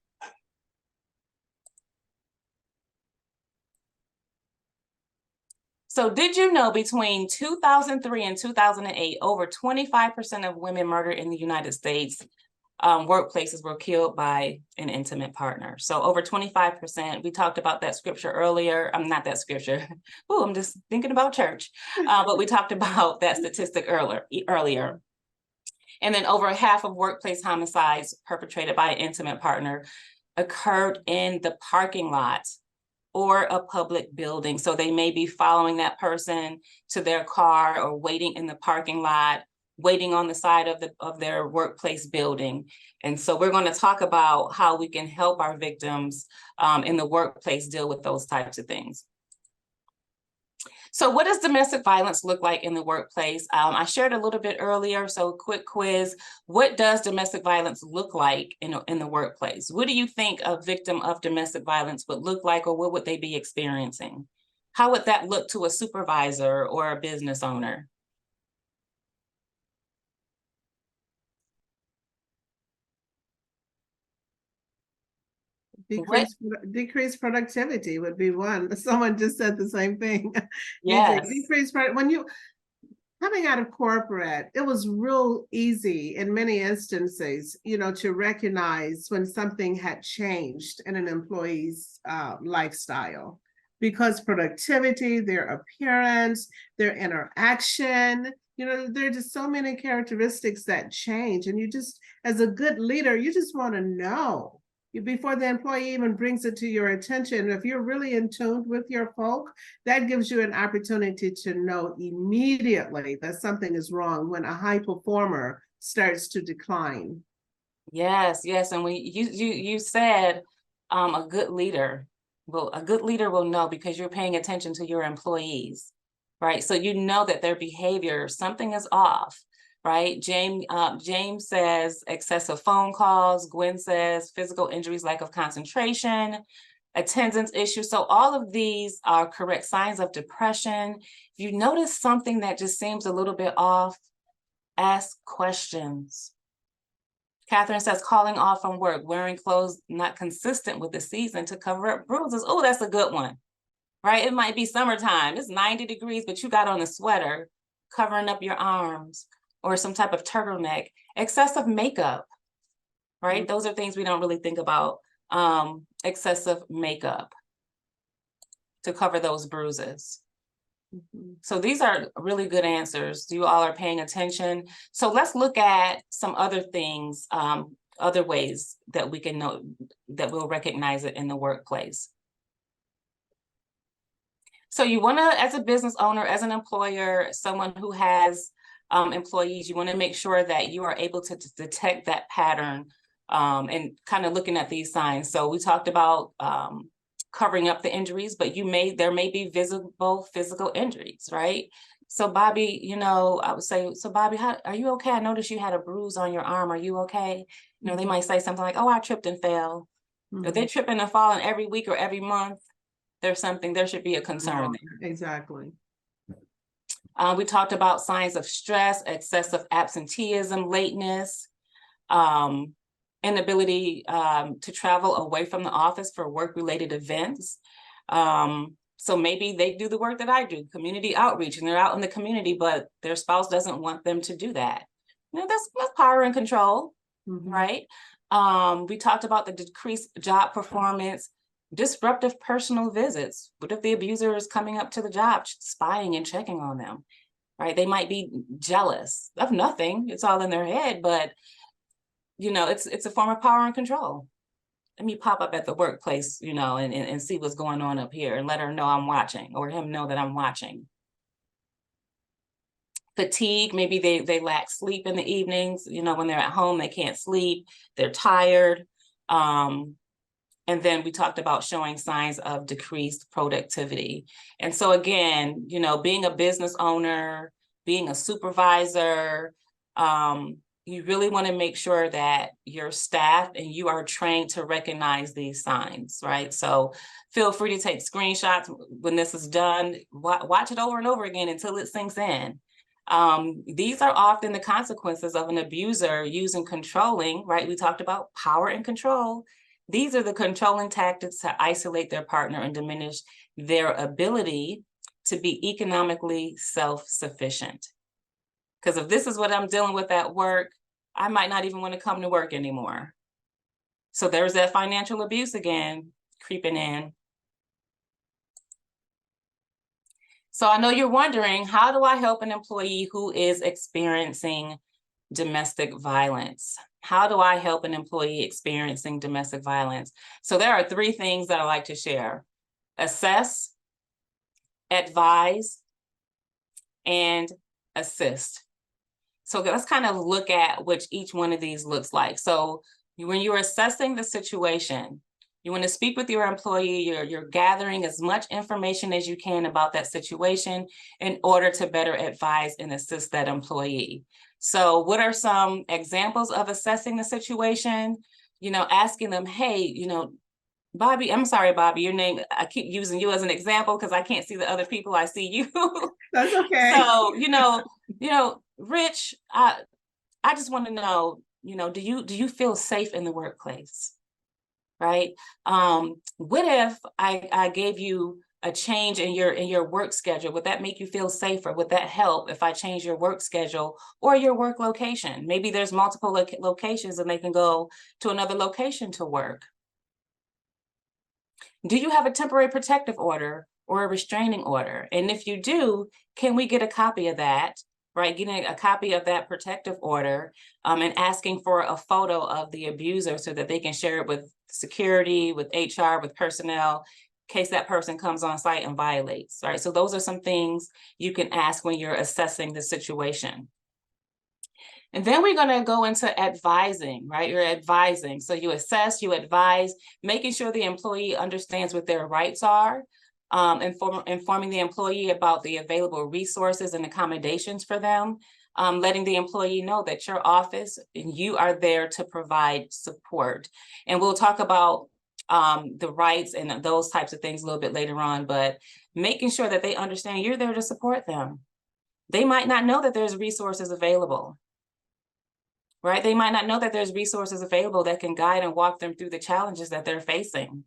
So did you know between 2003 and 2008, over 25% of women murdered in the United States workplaces were killed by an intimate partner? So over 25%. We talked about that scripture earlier. Not that scripture. Oh, I'm just thinking about church. But we talked about that statistic earlier. And then over half of workplace homicides perpetrated by an intimate partner occurred in the parking lot or a public building. So they may be following that person to their car or waiting in the parking lot, waiting on the side of their workplace building. And so we're going to talk about how we can help our victims in the workplace deal with those types of things. So what does domestic violence look like in the workplace? I shared a little bit earlier, so quick quiz. What does domestic violence look like in the workplace? What do you think a victim of domestic violence would look like, or what would they be experiencing? How would that look to a supervisor or a business owner? Decreased productivity would be one. Someone just said the same thing. Yes. When you coming out of corporate, it was real easy in many instances, to recognize when something had changed in an employee's lifestyle, because productivity, their appearance, their interaction, there are just so many characteristics that change. And you just, as a good leader, you just want to know before the employee even brings it to your attention. If you're really in tune with your folk, that gives you an opportunity to know immediately that something is wrong when a high performer starts to decline. Yes, yes, and you said a good leader will know because you're paying attention to your employees, right? So you know that their behavior, something is off, right? James says excessive phone calls. Gwen says physical injuries, lack of concentration, attendance issues. So all of these are correct signs of depression. If you notice something that just seems a little bit off, ask questions. Catherine says calling off from work, wearing clothes not consistent with the season to cover up bruises. Oh, that's a good one, right? It might be summertime. It's 90 degrees, but you got on a sweater covering up your arms or some type of turtleneck. Excessive makeup, right? Those are things we don't really think about. Excessive makeup to cover those bruises. So these are really good answers. You all are paying attention. So let's look at some other things, other ways that we can know that we'll recognize it in the workplace. So you want to, as a business owner, as an employer, someone who has employees, you want to make sure that you are able to detect that pattern and kind of looking at these signs. So we talked about covering up the injuries, but there may be visible physical injuries, right? So Bobby, you know, I would say, so Bobby, are you okay? I noticed you had a bruise on your arm. Are you okay? You know, they might say something like, oh, I tripped and fell. If they're tripping and falling every week or every month, there should be a concern there. Exactly. We talked about signs of stress, excessive absenteeism, lateness, inability to travel away from the office for work-related events. So maybe they do the work that I do, community outreach, and they're out in the community, but their spouse doesn't want them to do that. You know, that's power and control, right? We talked about the decreased job performance, disruptive personal visits. What if the abuser is coming up to the job, spying and checking on them, right? They might be jealous of nothing. It's all in their head, but you know, it's a form of power and control. Let me pop up at the workplace, you know, and see what's going on up here and let her know I'm watching, or him know that I'm watching. Fatigue, maybe they lack sleep in the evenings, you know, when they're at home, they can't sleep, they're tired. And then we talked about showing signs of decreased productivity. And so again, you know, being a business owner, being a supervisor, you really want to make sure that your staff and you are trained to recognize these signs, right? So feel free to take screenshots when this is done. Watch it over and over again until it sinks in. These are often the consequences of an abuser using controlling, right? We talked about power and control. These are the controlling tactics to isolate their partner and diminish their ability to be economically self-sufficient. Because if this is what I'm dealing with at work, I might not even want to come to work anymore. So there's that financial abuse again, creeping in. So I know you're wondering, how do I help an employee who is experiencing domestic violence? How do I help an employee experiencing domestic violence? So there are 3 things that I like to share: assess, advise, and assist. So let's kind of look at which each one of these looks like. So when you're assessing the situation, you want to speak with your employee, you're gathering as much information as you can about that situation in order to better advise and assist that employee. So what are some examples of assessing the situation? You know, asking them, hey, you know, Bobby, I'm sorry, Bobby, your name, I keep using you as an example because I can't see the other people, I see you. That's okay. So, you know, Rich, I just want to know, you know, do you feel safe in the workplace? Right? What if I gave you a change in your work schedule? Would that make you feel safer? Would that help if I change your work schedule or your work location? Maybe there's multiple locations and they can go to another location to work. Do you have a temporary protective order or a restraining order? And if you do, can we get a copy of that? Right, getting a copy of that protective order and asking for a photo of the abuser so that they can share it with security, with HR, with personnel, in case that person comes on site and violates, right? So those are some things you can ask when you're assessing the situation. And then we're going to go into advising, right? You're advising. So you assess, you advise, making sure the employee understands what their rights are, informing the employee about the available resources and accommodations for them, letting the employee know that your office and you are there to provide support. And we'll talk about the rights and those types of things a little bit later on, but making sure that they understand you're there to support them. They might not know that there's resources available, right? They might not know that there's resources available that can guide and walk them through the challenges that they're facing.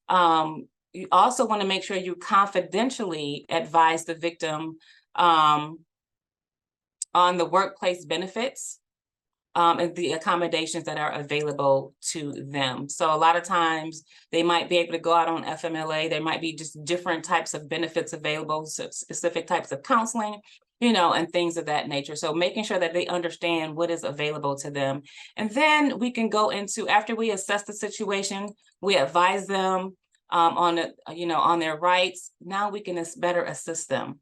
You also want to make sure you confidentially advise the victim on the workplace benefits and the accommodations that are available to them. So a lot of times they might be able to go out on FMLA. There might be just different types of benefits available, so specific types of counseling, you know, and things of that nature. So making sure that they understand what is available to them. And then we can go into, after we assess the situation, we advise them on their rights. Now we can better assist them.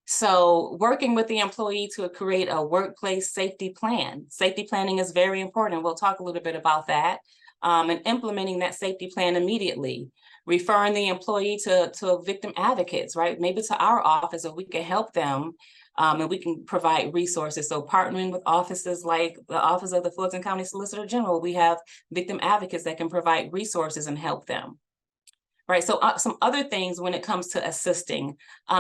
So working with the employee to create a workplace safety plan. Safety planning is very important. We'll talk a little bit about that. And implementing that safety plan immediately. Referring the employee to victim advocates, right? Maybe to our office, so we can help them and we can provide resources. So partnering with offices like the Office of the Fulton County Solicitor General, we have victim advocates that can provide resources and help them. Right, so some other things when it comes to assisting,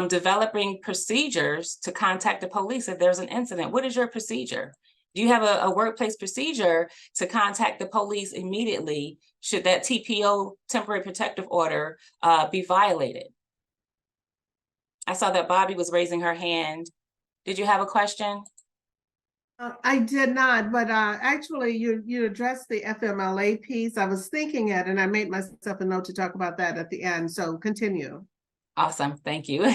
developing procedures to contact the police if there's an incident. What is your procedure? Do you have a workplace procedure to contact the police immediately should that TPO, temporary protective order, be violated? I saw that Bobby was raising her hand. Did you have a question? I did not, but actually you addressed the FMLA piece. I was thinking it, and I made myself a note to talk about that at the end. So continue. Awesome, thank you.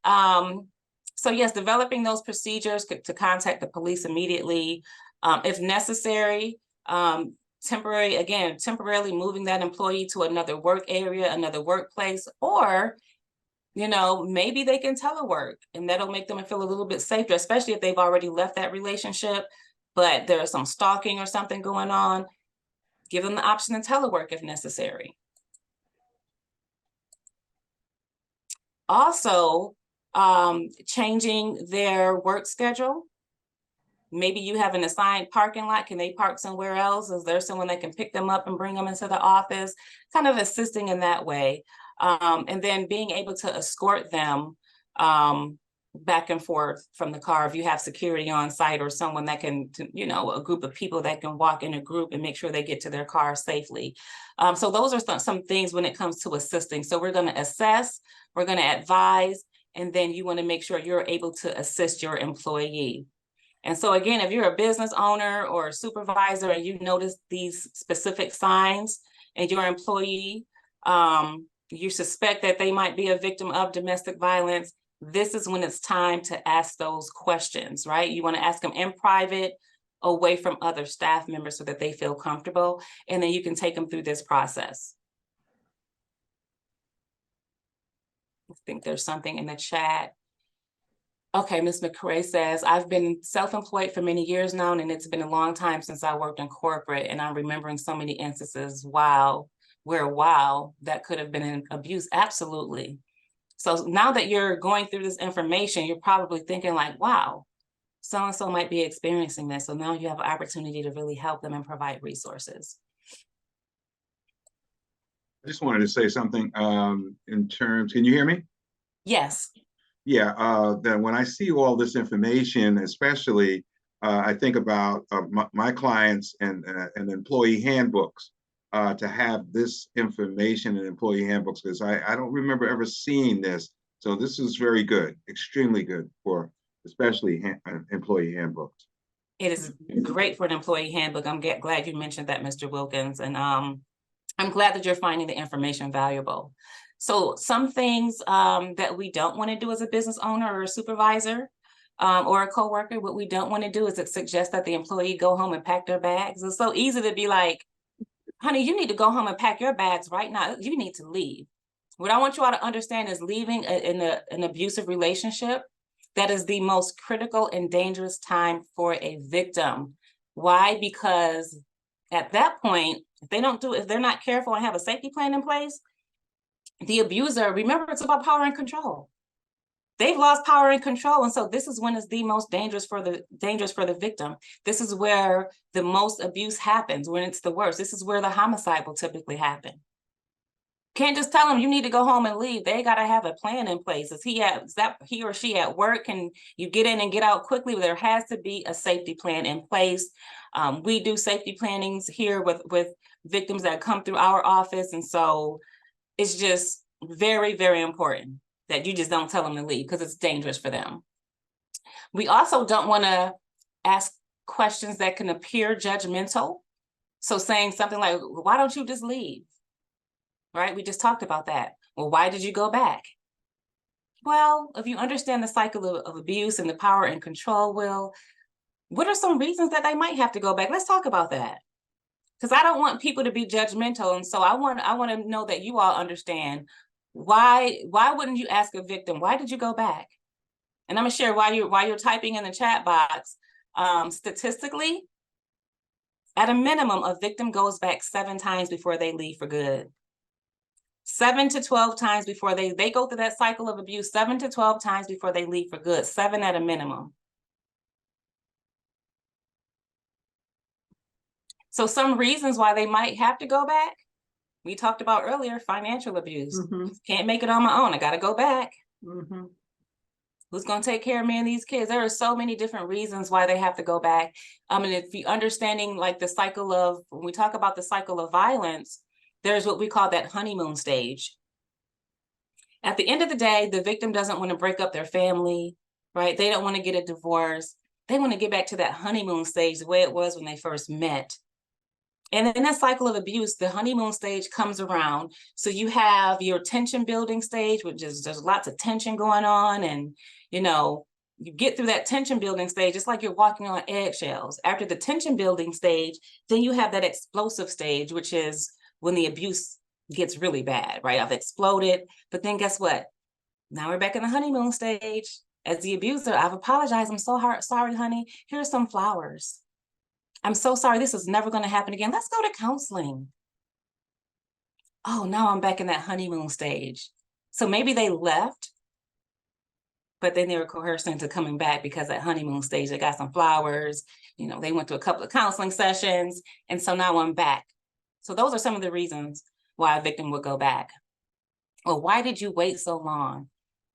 So yes, developing those procedures to contact the police immediately, if necessary. Temporarily moving that employee to another work area, another workplace, or maybe they can telework and that'll make them feel a little bit safer, especially if they've already left that relationship, but there's some stalking or something going on. Give them the option to telework if necessary. Also, changing their work schedule. Maybe you have an assigned parking lot. Can they park somewhere else? Is there someone that can pick them up and bring them into the office? Kind of assisting in that way. And then being able to escort them back and forth from the car if you have security on site or someone that can, a group of people that can walk in a group and make sure they get to their car safely. So those are some things when it comes to assisting. So we're going to assess, we're going to advise, and then you want to make sure you're able to assist your employee. And so again, if you're a business owner or a supervisor and you notice these specific signs in your employee, you suspect that they might be a victim of domestic violence, this is when it's time to ask those questions, right? You want to ask them in private, away from other staff members so that they feel comfortable, and then you can take them through this process. I think there's something in the chat. Okay, Ms. McCrae says, I've been self-employed for many years now, and it's been a long time since I worked in corporate, and I'm remembering so many instances, that could have been an abuse. Absolutely. So now that you're going through this information, you're probably thinking like, wow, so-and-so might be experiencing this. So now you have an opportunity to really help them and provide resources. I just wanted to say something in terms, can you hear me? Yes. Yeah, that when I see all this information, especially, I think about my clients and employee handbooks, to have this information in employee handbooks, because I don't remember ever seeing this. So this is very good, extremely good for especially employee handbooks. It is great for an employee handbook. I'm glad you mentioned that, Mr. Wilkins. And I'm glad that you're finding the information valuable. So some things that we don't want to do as a business owner or a supervisor or a coworker, what we don't want to do is suggest that the employee go home and pack their bags. It's so easy to be like, honey, you need to go home and pack your bags right now. You need to leave. What I want you all to understand is leaving an abusive relationship, That is the most critical and dangerous time for a victim. Why? Because at that point, if they're not careful and have a safety plan in place, the abuser, remember, it's about power and control. They've lost power and control. And so this is when it's the most dangerous for the victim. This is where the most abuse happens, when it's the worst. This is where the homicide will typically happen. Can't just tell them you need to go home and leave. They got to have a plan in place. Is that he or she at work? Can you get in and get out quickly? There has to be a safety plan in place. We do safety plannings here with victims that come through our office. And so it's just very, very important that you just don't tell them to leave, because it's dangerous for them. We also don't want to ask questions that can appear judgmental. So saying something like, why don't you just leave? Right? We just talked about that. Well, why did you go back? Well, if you understand the cycle of abuse and the power and control, what are some reasons that they might have to go back? Let's talk about that. Because I don't want people to be judgmental. And so I want to know that you all understand why wouldn't you ask a victim, why did you go back? And I'm gonna share while you're typing in the chat box, statistically, at a minimum, a victim goes back 7 times before they leave for good. 7 to 12 times before they go through that cycle of abuse, 7 to 12 times before they leave for good, 7 at a minimum. So some reasons why they might have to go back, we talked about earlier, financial abuse. Can't make it on my own, I gotta go back. Who's gonna take care of me and these kids? There are so many different reasons why they have to go back. And if you're understanding like the cycle of, when we talk about the cycle of violence, there's what we call that honeymoon stage. At the end of the day, the victim doesn't want to break up their family, right? They don't want to get a divorce. They want to get back to that honeymoon stage the way it was when they first met. And in that cycle of abuse, the honeymoon stage comes around. So you have your tension building stage, which is there's lots of tension going on. And, you get through that tension building stage, it's like you're walking on eggshells. After the tension building stage, then you have that explosive stage, which is when the abuse gets really bad, right? I've exploded, but then guess what? Now we're back in the honeymoon stage. As the abuser, I've apologized. I'm so sorry, honey. Here's some flowers. I'm so sorry. This is never going to happen again. Let's go to counseling. Oh, now I'm back in that honeymoon stage. So maybe they left, but then they were coerced into coming back because at honeymoon stage, they got some flowers. They went to a couple of counseling sessions. And so now I'm back. So those are some of the reasons why a victim would go back. Well, why did you wait so long?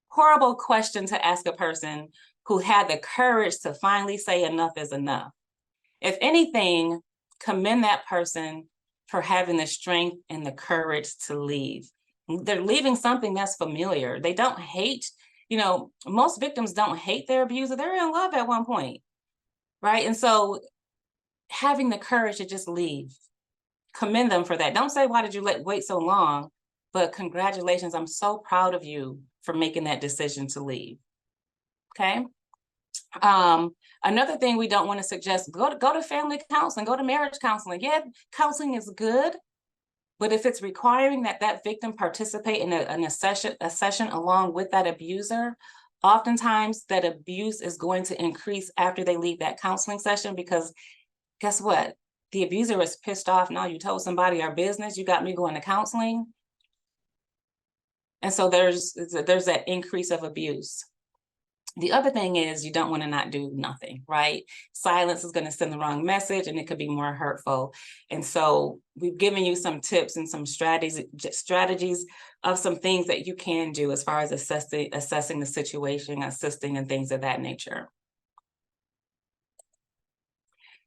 Horrible question to ask a person who had the courage to finally say enough is enough. If anything, commend that person for having the strength and the courage to leave. They're leaving something that's familiar. They don't hate, most victims don't hate their abuser. They're in love at one point, right? And so having the courage to just leave, commend them for that. Don't say, why did you wait so long? But congratulations, I'm so proud of you for making that decision to leave, okay? Another thing we don't want to suggest, go to family counseling, go to marriage counseling. Yeah, counseling is good, but if it's requiring that victim participate in a session along with that abuser, oftentimes that abuse is going to increase after they leave that counseling session, because guess what? The abuser is pissed off. Now you told somebody our business, you got me going to counseling. And so there's that increase of abuse. The other thing is you don't want to not do nothing, right? Silence is going to send the wrong message and it could be more hurtful. And so we've given you some tips and some strategies of some things that you can do as far as assessing the situation, assisting and things of that nature.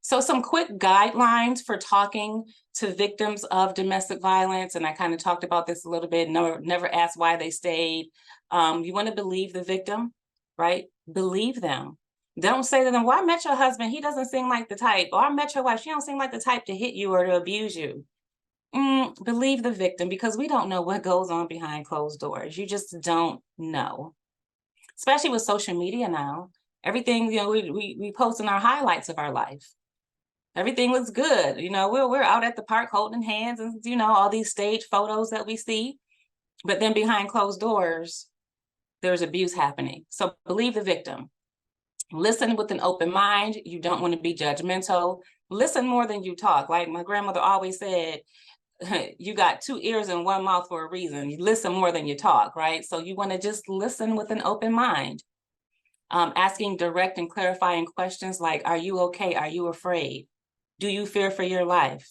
So some quick guidelines for talking to victims of domestic violence. And I kind of talked about this a little bit. Never ask why they stayed. You want to believe the victim, right? Believe them. Don't say to them, well, I met your husband. He doesn't seem like the type. Or I met your wife. She don't seem like the type to hit you or to abuse you. Believe the victim, because we don't know what goes on behind closed doors. You just don't know. Especially with social media now. Everything, we post in our highlights of our life. Everything looks good. We're out at the park holding hands and, all these stage photos that we see. But then behind closed doors, there's abuse happening. So believe the victim. Listen with an open mind. You don't want to be judgmental. Listen more than you talk. Like my grandmother always said, you got 2 ears and 1 mouth for a reason. You listen more than you talk, right? So you want to just listen with an open mind. Asking direct and clarifying questions like, are you okay? Are you afraid? Do you fear for your life?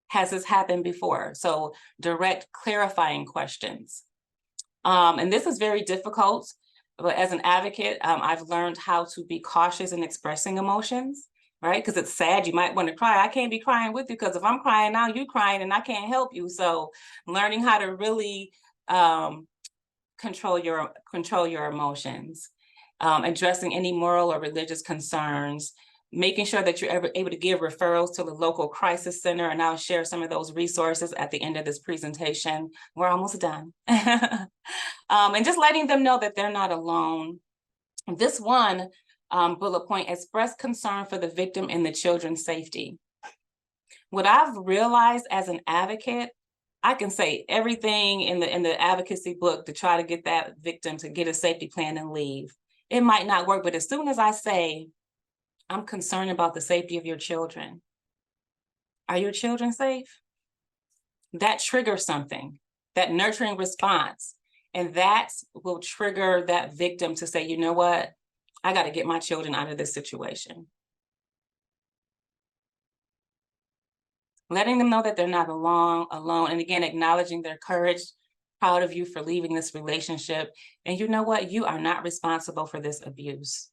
Has this happened before? So direct, clarifying questions. And this is very difficult, but as an advocate, I've learned how to be cautious in expressing emotions, right? Because it's sad, you might want to cry. I can't be crying with you because if I'm crying now, you're crying and I can't help you. So learning how to really control your emotions, addressing any moral or religious concerns, making sure that you're able to give referrals to the local crisis center. And I'll share some of those resources at the end of this presentation. We're almost done. And just letting them know that they're not alone. This one bullet point, express concern for the victim and the children's safety. What I've realized as an advocate, I can say everything in the advocacy book to try to get that victim to get a safety plan and leave. It might not work, but as soon as I say, I'm concerned about the safety of your children. Are your children safe? That triggers something, that nurturing response. And that will trigger that victim to say, you know what? I got to get my children out of this situation. Letting them know that they're not alone. And again, acknowledging their courage, proud of you for leaving this relationship. And you know what? You are not responsible for this abuse.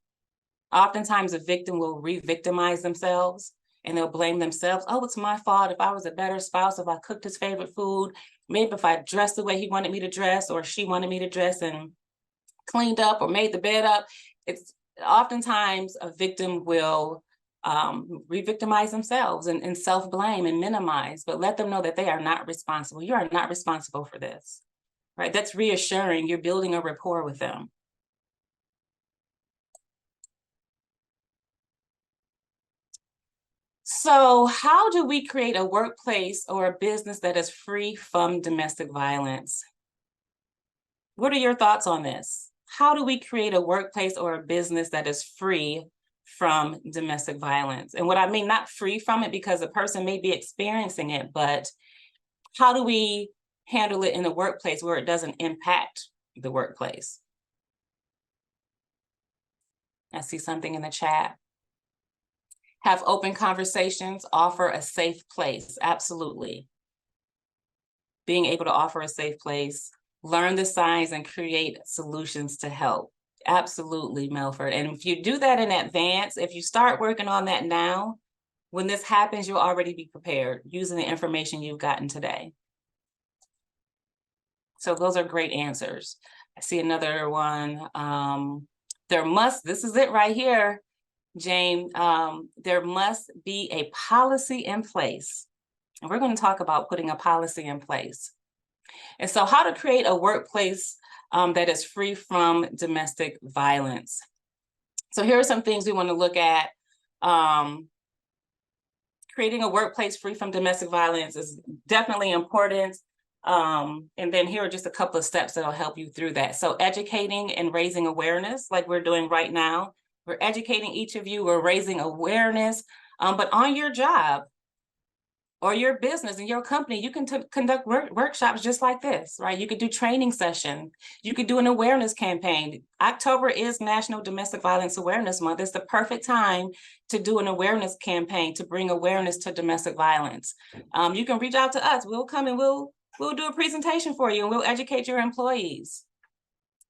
Oftentimes a victim will re-victimize themselves and they'll blame themselves. Oh, it's my fault. If I was a better spouse, if I cooked his favorite food, maybe if I dressed the way he wanted me to dress or she wanted me to dress and cleaned up or made the bed up. It's oftentimes a victim will re-victimize themselves and self-blame and minimize, but let them know that they are not responsible. You are not responsible for this, right? That's reassuring. You're building a rapport with them. So how do we create a workplace or a business that is free from domestic violence? What are your thoughts on this? How do we create a workplace or a business that is free from domestic violence? And what I mean, not free from it because a person may be experiencing it, but how do we handle it in the workplace where it doesn't impact the workplace? I see something in the chat. Have open conversations, offer a safe place. Absolutely. Being able to offer a safe place, learn the signs and create solutions to help. Absolutely, Melford. And if you do that in advance, if you start working on that now, when this happens, you'll already be prepared using the information you've gotten today. So those are great answers. I see another one. This is it right here, Jane. There must be a policy in place. And we're going to talk about putting a policy in place. And so how to create a workplace that is free from domestic violence. So here are some things we want to look at. Creating a workplace free from domestic violence is definitely important. And then here are just a couple of steps that'll help you through that. So educating and raising awareness, like we're doing right now. We're educating each of you, we're raising awareness, but on your job or your business and your company, you can conduct workshops just like this, right? You could do training sessions. You could do an awareness campaign. October is National Domestic Violence Awareness Month. It's the perfect time to do an awareness campaign to bring awareness to domestic violence. You can reach out to us. We'll come and we'll do a presentation for you and we'll educate your employees.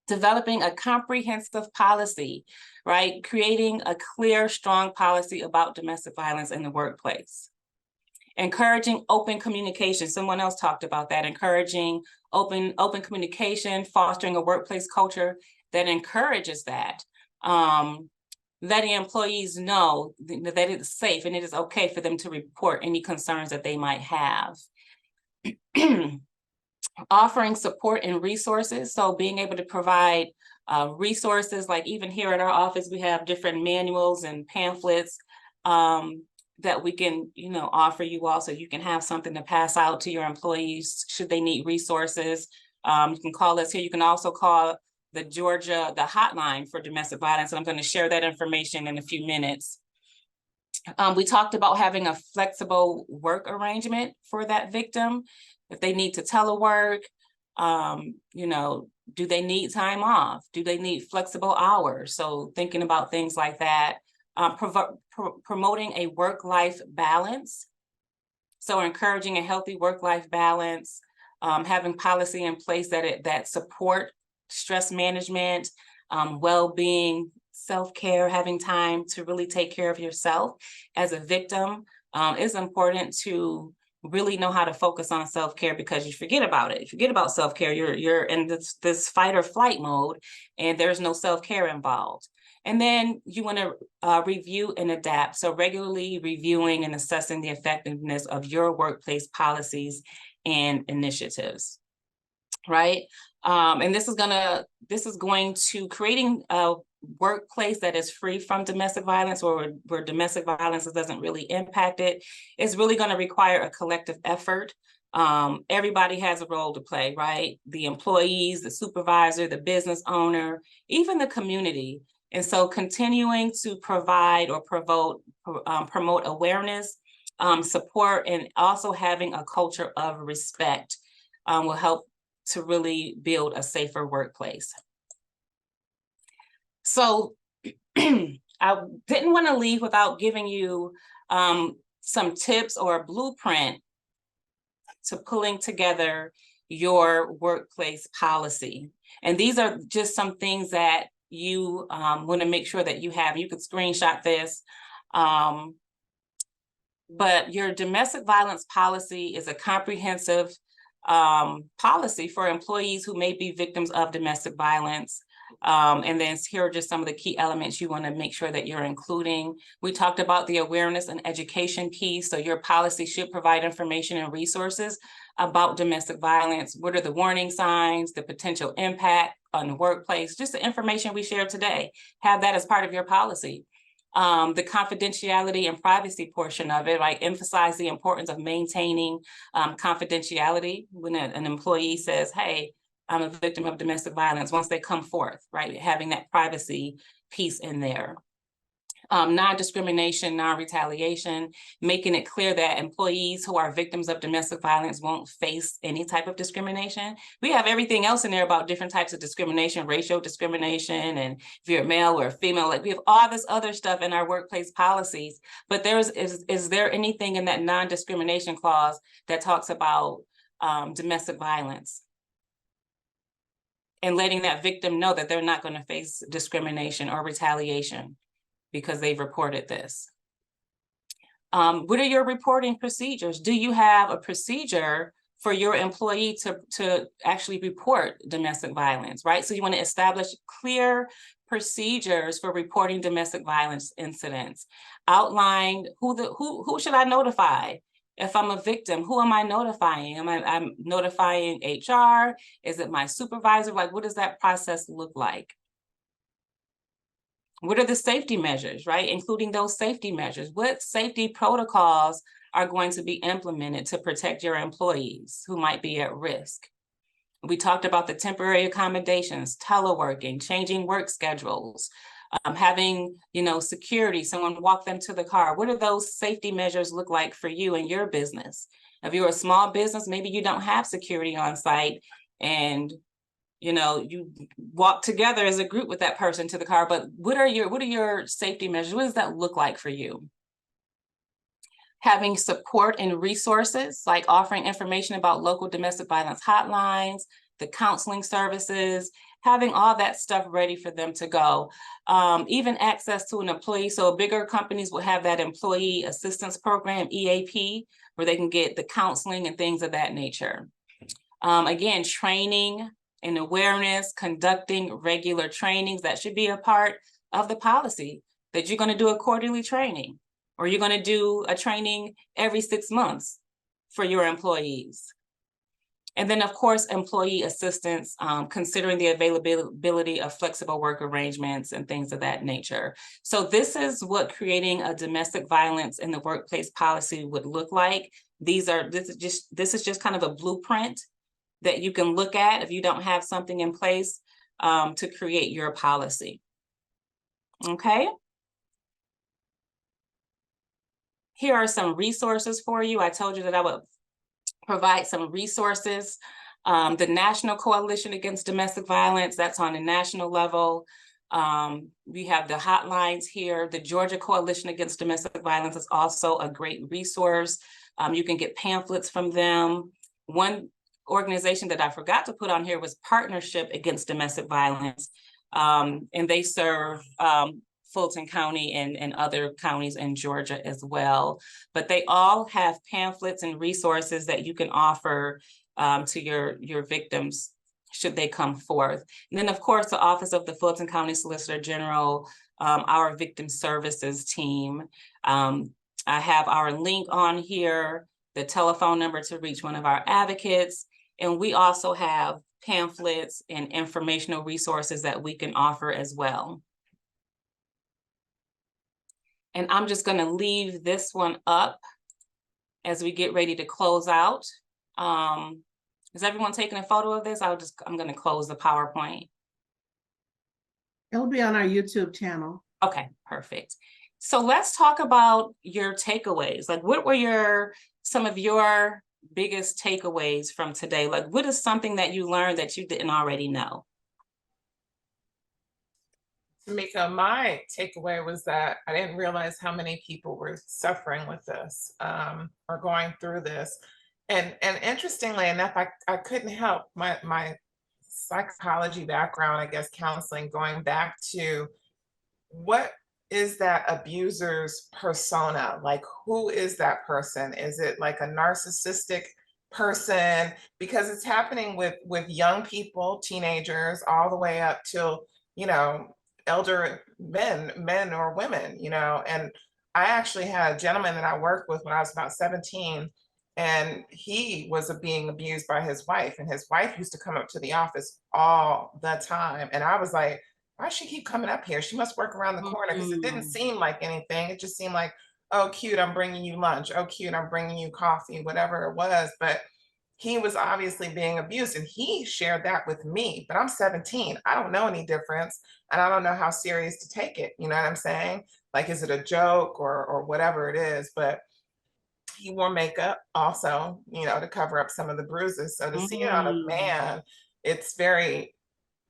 Developing a comprehensive policy, right? Creating a clear, strong policy about domestic violence in the workplace. Encouraging open communication. Someone else talked about that. Encouraging open communication, fostering a workplace culture that encourages that. Letting employees know that it is safe and it is okay for them to report any concerns that they might have. Offering support and resources. So being able to provide resources, like even here at our office, we have different manuals and pamphlets that we can, offer you all so you can have something to pass out to your employees should they need resources. You can call us here. You can also call the hotline for domestic violence, and I'm going to share that information in a few minutes. We talked about having a flexible work arrangement for that victim. If they need to telework, you know, do they need time off? Do they need flexible hours? So thinking about things like that. Promoting a work-life balance. So encouraging a healthy work-life balance, having policy in place that support stress management, well-being, self-care, having time to really take care of yourself as a victim. It's important to really know how to focus on self-care, because you forget about it. If you forget about self-care, you're in this fight or flight mode, and there's no self-care involved. And then you want to review and adapt. So regularly reviewing and assessing the effectiveness of your workplace policies and initiatives, right? And this is going to creating a workplace that is free from domestic violence, or where domestic violence doesn't really impact it. It's really going to require a collective effort. Everybody has a role to play, right? The employees, the supervisor, the business owner, even the community. And so continuing to provide or promote awareness, support, and also having a culture of respect will help to really build a safer workplace. So I didn't want to leave without giving you some tips or a blueprint to pulling together your workplace policy. And these are just some things that you want to make sure that you have. You could screenshot this. But your domestic violence policy is a comprehensive policy for employees who may be victims of domestic violence. And then here are just some of the key elements you want to make sure that you're including. We talked about the awareness and education piece. So your policy should provide information and resources about domestic violence. What are the warning signs, the potential impact on the workplace, just the information we shared today. Have that as part of your policy. The confidentiality and privacy portion of it, like emphasize the importance of maintaining confidentiality when an employee says, hey, I'm a victim of domestic violence, once they come forth, right? Having that privacy piece in there. Non-discrimination, non-retaliation, making it clear that employees who are victims of domestic violence won't face any type of discrimination. We have everything else in there about different types of discrimination, racial discrimination, and if you're male or female, like we have all this other stuff in our workplace policies, but is there anything in that non-discrimination clause that talks about domestic violence? And letting that victim know that they're not going to face discrimination or retaliation because they've reported this. What are your reporting procedures? Do you have a procedure for your employee to actually report domestic violence, right? So you want to establish clear procedures for reporting domestic violence incidents. Outline who should I notify? If I'm a victim, who am I notifying? I'm notifying HR? Is it my supervisor? Like, what does that process look like? What are the safety measures, right? Including those safety measures. What safety protocols are going to be implemented to protect your employees who might be at risk? We talked about the temporary accommodations, teleworking, changing work schedules, having, security, someone walk them to the car. What do those safety measures look like for you and your business? If you're a small business, maybe you don't have security on site and you walk together as a group with that person to the car, but what are your safety measures? What does that look like for you? Having support and resources, like offering information about local domestic violence hotlines, the counseling services, having all that stuff ready for them to go. Even access to an employee. So bigger companies will have that employee assistance program, EAP, where they can get the counseling and things of that nature. Again, training and awareness, conducting regular trainings, that should be a part of the policy, that you're going to do a quarterly training, or you're going to do a training every 6 months for your employees. And then, of course, employee assistance, considering the availability of flexible work arrangements and things of that nature. So this is what creating a domestic violence in the workplace policy would look like. This is just kind of a blueprint that you can look at if you don't have something in place. to create your policy. Okay. Here are some resources for you. I told you that I would provide some resources. The National Coalition Against Domestic Violence, that's on a national level. We have the hotlines here. The Georgia Coalition Against Domestic Violence is also a great resource. You can get pamphlets from them. One organization that I forgot to put on here was Partnership Against Domestic Violence. And they serve Fulton County and other counties in Georgia as well. But they all have pamphlets and resources that you can offer to your victims should they come forth. And then, of course, the Office of the Fulton County Solicitor General, our victim services team. I have our link on here, the telephone number to reach one of our advocates. And we also have pamphlets and informational resources that we can offer as well. And I'm just going to leave this one up as we get ready to close out. Is everyone taking a photo of this? I'm going to close the PowerPoint. It'll be on our YouTube channel. Okay, perfect. So let's talk about your takeaways. Like, what were some of your biggest takeaways from today? Like, what is something that you learned that you didn't already know? Tamika, my takeaway was that I didn't realize how many people were suffering with this or going through this. And interestingly enough, I couldn't help my psychology background, I guess, counseling, going back to what is that abuser's persona? Like, who is that person? Is it like a narcissistic person? Because it's happening with young people, teenagers, all the way up till, you know, elder men or women, you know. And I actually had a gentleman that I worked with when I was about 17, and he was being abused by his wife, and his wife used to come up to the office all the time. And I was like, why does she keep coming up here? She must work around the corner, because it didn't seem like anything. It just seemed like, oh, cute, I'm bringing you lunch. Oh, cute, I'm bringing you coffee, whatever it was. But he was obviously being abused, and he shared that with me. But I'm 17. I don't know any difference, and I don't know how serious to take it. You know what I'm saying? Like, is it a joke or whatever it is? But he wore makeup also, you know, to cover up some of the bruises. So to see it on a man, it's very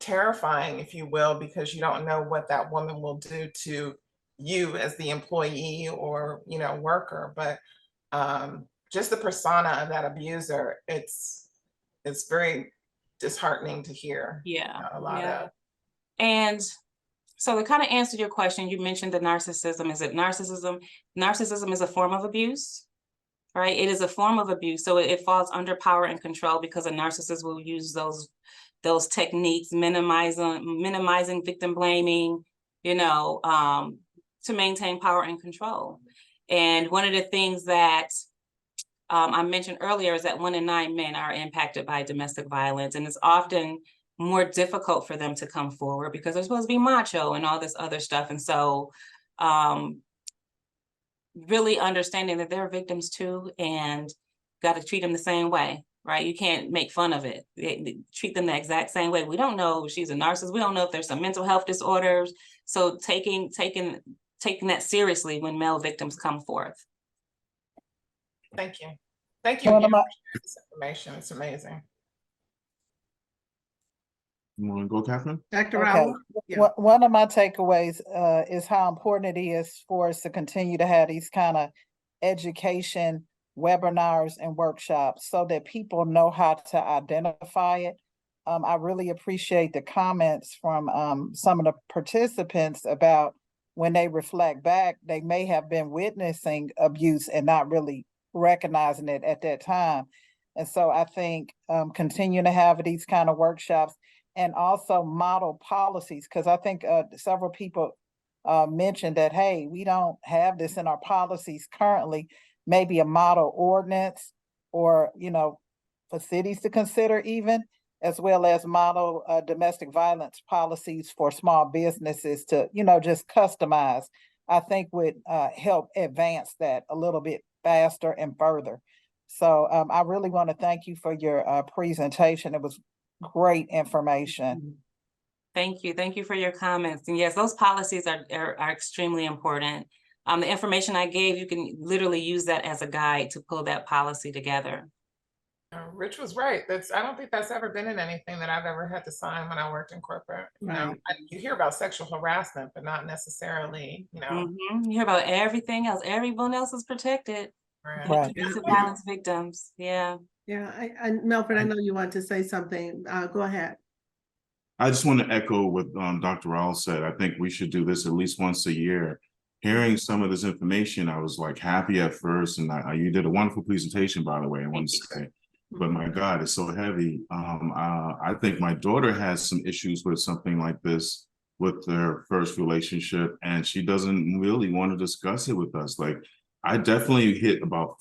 terrifying, if you will, because you don't know what that woman will do to you as the employee or, you know, worker. But just the persona of that abuser, it's very disheartening to hear. Yeah, you know, a lot of. And so to kind of answer your question, you mentioned the narcissism. Is it narcissism? Narcissism is a form of abuse, right? It is a form of abuse. So it falls under power and control, because a narcissist will use those techniques, minimizing victim blaming, you know, to maintain power and control. And one of the things that I mentioned earlier is that 1 in 9 men are impacted by domestic violence, and it's often more difficult for them to come forward because they're supposed to be macho and all this other stuff. And so really understanding that they're victims too, and got to treat them the same way, right? You can't make fun of it. Treat them the exact same way. We don't know if she's a narcissist. We don't know if there's some mental health disorders. So taking that seriously when male victims come forth. Thank you. Thank you again for this information. It's amazing. You want to go, Catherine? Dr. Okay. Raoul? Yeah. One of my takeaways is how important it is for us to continue to have these kind of education webinars and workshops so that people know how to identify it. I really appreciate the comments from some of the participants about when they reflect back, they may have been witnessing abuse and not really recognizing it at that time. And so I think continuing to have these kind of workshops and also model policies, because I think several people mentioned that, hey, we don't have this in our policies currently, maybe a model ordinance or, you know, for cities to consider even, as well as model domestic violence policies for small businesses to, you know, just customize, I think would help advance that a little bit faster and further. So I really want to thank you for your presentation. It was great information. Thank you. Thank you for your comments. And yes, those policies are extremely important. The information I gave, you can literally use that as a guide to pull that policy together. Rich was right. I don't think that's ever been in anything that I've ever had to sign when I worked in corporate. You know, Right. you hear about sexual harassment, but not necessarily, you know. You hear about everything else. Everyone else is protected. Right. Domestic violence victims. Yeah. Yeah, Melford, I know you want to say something. Go ahead. I just want to echo what Dr. Raul said. I think we should do this at least once a year. Hearing some of this information, I was like happy at first, and you did a wonderful presentation, by the way, I want to say. But my God, it's so heavy. I think my daughter has some issues with something like this with their first relationship, and she doesn't really want to discuss it with us. Like, I definitely hit about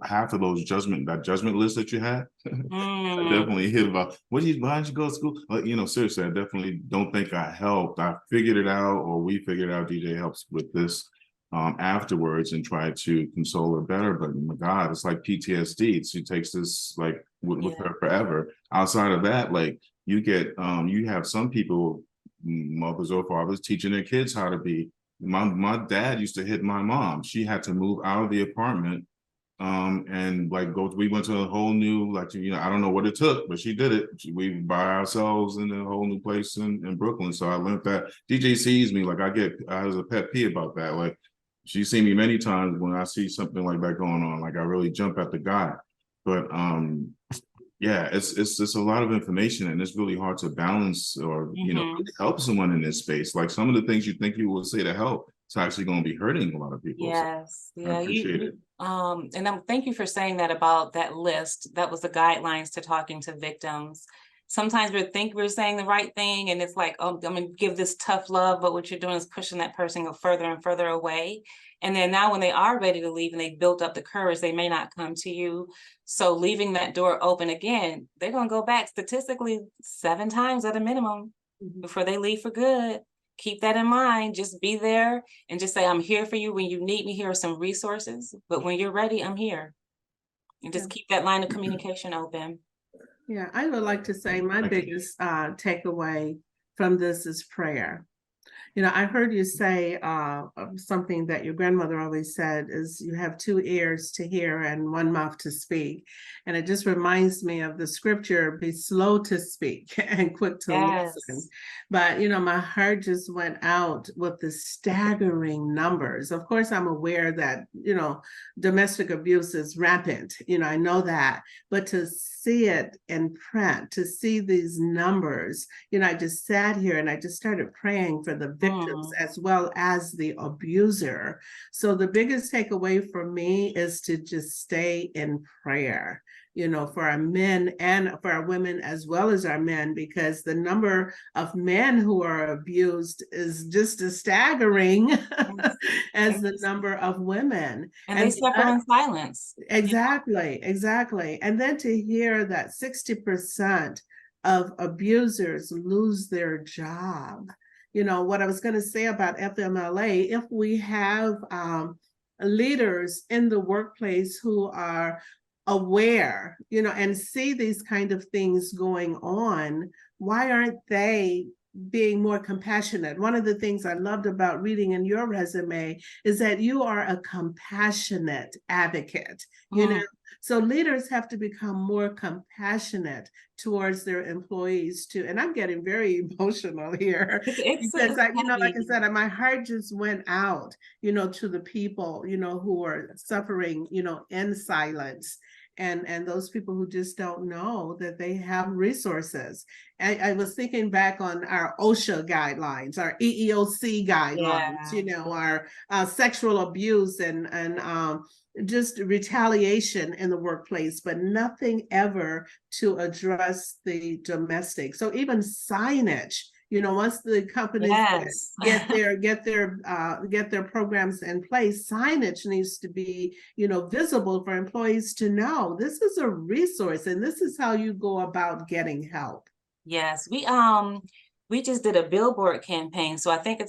half of those judgment list that you had. I definitely hit about why did you go to school? Like, you know, seriously, I definitely don't think I helped. I figured it out, or we figured out. DJ helps with this afterwards and tried to console her better. But my God, it's like PTSD. She takes this like with her forever. Outside of that, like you have some people, mothers or fathers, teaching their kids how to be. My dad used to hit my mom. She had to move out of the apartment and like we went to a whole new, like, you know, I don't know what it took, but she did it. We by ourselves in a whole new place in Brooklyn. So I learned that. DJ sees me, like I was a pet peeve about that. Like she's seen me many times when I see something like that going on, like I really jump at the guy. But yeah, it's a lot of information, and it's really hard to balance or you know, really help someone in this space. Like some of the things you think you will say to help, it's actually going to be hurting a lot of people. Yes, so I appreciate it. And thank you for saying that about that list. That was the guidelines to talking to victims. Sometimes we think we're saying the right thing, and it's like, oh, I'm gonna give this tough love, but what you're doing is pushing that person further and further away. And then now when they are ready to leave and they built up the courage, they may not come to you. So leaving that door open again, they're gonna go back statistically 7 times at a minimum before they leave for good. Keep that in mind. Just be there and just say, I'm here for you when you need me. Here are some resources, but when you're ready, I'm here. And just keep that line of communication open. Yeah, I would like to say my biggest takeaway from this is prayer. You know, I heard you say something that your grandmother always said is you have 2 ears to hear and 1 mouth to speak. And it just reminds me of the scripture, be slow to speak and quick to listen. But, you know, my heart just went out with the staggering numbers. Of course, I'm aware that, you know, domestic abuse is rampant. You know, I know that. But to see it in print, to see these numbers, you know, I just sat here and I just started praying for the victims as well as the abuser. So the biggest takeaway for me is to just stay in prayer, you know, for our men and for our women as well as our men, because the number of men who are abused is just as staggering as the number of women. And they suffer in silence. Exactly, exactly. And then to hear that 60% of abusers lose their job. You know, what I was going to say about FMLA, if we have leaders in the workplace who are aware, you know, and see these kind of things going on, why aren't they being more compassionate? One of the things I loved about reading in your resume is that you are a compassionate advocate, you know, so leaders have to become more compassionate towards their employees too. And I'm getting very emotional here because you know, like I said, my heart just went out, you know, to the people, you know, who are suffering, you know, in silence. And those people who just don't know that they have resources. I was thinking back on our OSHA guidelines, our EEOC guidelines, you know, our sexual abuse and just retaliation in the workplace, but nothing ever to address the domestic. So even signage, you know, once the companies get their programs in place, signage needs to be, you know, visible for employees to know this is a resource and this is how you go about getting help. Yes, we just did a billboard campaign. So I think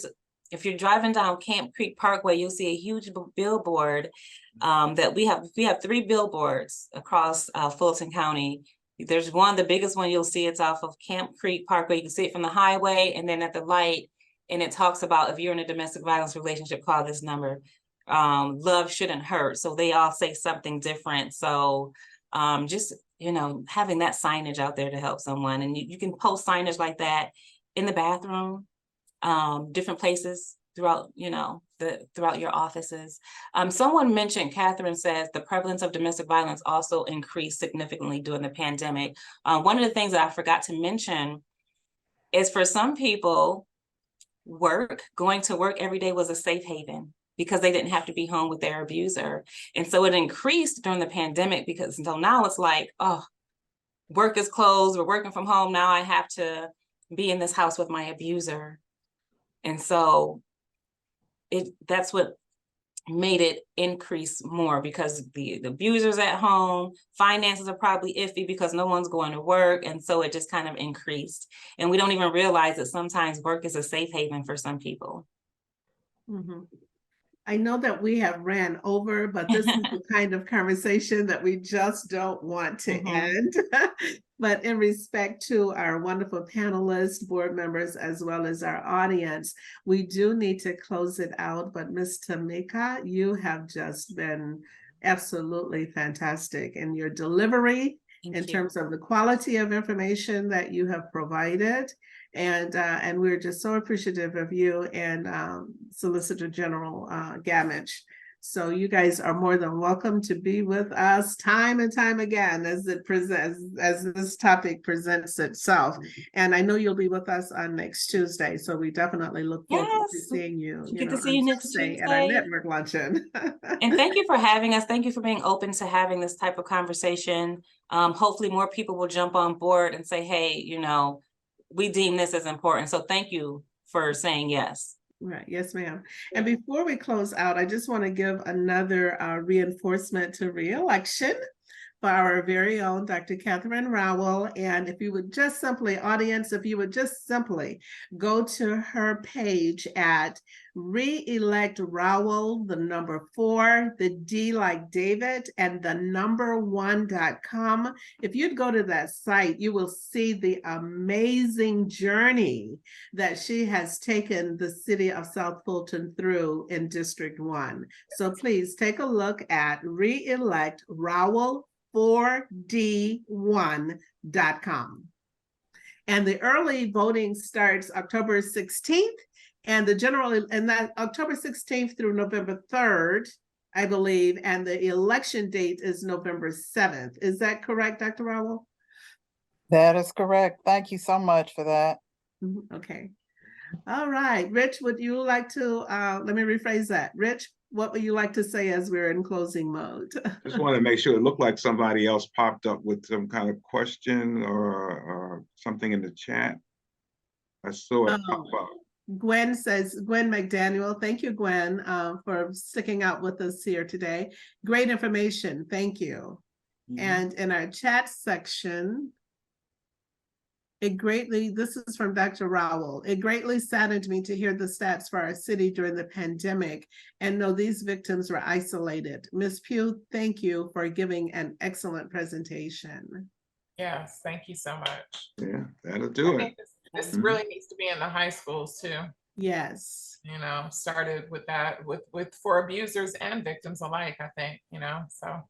if you're driving down Camp Creek Parkway, you'll see a huge billboard that we have 3 billboards across Fulton County There's one, the biggest one you'll see, it's off of Camp Creek Parkway. You can see it from the highway and then at the light. And it talks about if you're in a domestic violence relationship, call this number. Love shouldn't hurt. So they all say something different. So just, you know, having that signage out there to help someone. And you can post signage like that in the bathroom, different places throughout, you know, throughout your offices. Someone mentioned, Catherine says, the prevalence of domestic violence also increased significantly during the pandemic. One of the things that I forgot to mention is for some people, going to work every day was a safe haven because they didn't have to be home with their abuser. And so it increased during the pandemic because until now it's like, oh, work is closed, we're working from home. Now I have to be in this house with my abuser. And so that's what made it increase more because the abuser's at home, finances are probably iffy because no one's going to work. And so it just kind of increased. And we don't even realize that sometimes work is a safe haven for some people. Mm-hmm. I know that we have ran over, but this is the kind of conversation that we just don't want to end. But in respect to our wonderful panelists, board members, as well as our audience, we do need to close it out. But Ms. Tamika, you have just been absolutely fantastic in your delivery in terms of the quality of information that you have provided. And we're just so appreciative of you and Solicitor General Gamage. So you guys are more than welcome to be with us time and time again as this topic presents itself. And I know you'll be with us on next Tuesday. So we definitely look forward to seeing you. Good to see you next Tuesday at our network luncheon. And thank you for having us. Thank you for being open to having this type of conversation. Hopefully more people will jump on board and say, hey, you know, we deem this as important. So thank you for saying yes. Right. Yes, ma'am. And before we close out, I just want to give another reinforcement to re-election for our very own Dr. Catherine Rowell. And if you would just simply, audience, if you would just simply go to her page at Re-elect Rowell, the number 4, the D like David, and the number 1.com. If you'd go to that site, you will see the amazing journey that she has taken the city of South Fulton through in District 1. So please take a look at Re-elect Rowell 4D1.com. And the early voting starts October 16th. And the general, and that October 16th through November 3rd, I believe, and the election date is November 7th. Is that correct, Dr. Rowell? That is correct. Thank you so much for that. Okay. All right. Rich, would you like to, let me rephrase that. Rich, what would you like to say as we're in closing mode? Just want to make sure it looked like somebody else popped up with some kind of question or something in the chat. I saw it pop up. Gwen says, Gwen McDaniel, thank you, Gwen, for sticking out with us here today. Great information, thank you. And in our chat section, this is from Dr. Rowell, it greatly saddened me to hear the stats for our city during the pandemic and know these victims were isolated. Ms. Pugh, thank you for giving an excellent presentation. Yes, thank you so much. Yeah, that'll do it. This really needs to be in the high schools too. Yes. You know, started with that, with for abusers and victims alike, I think, you know, so.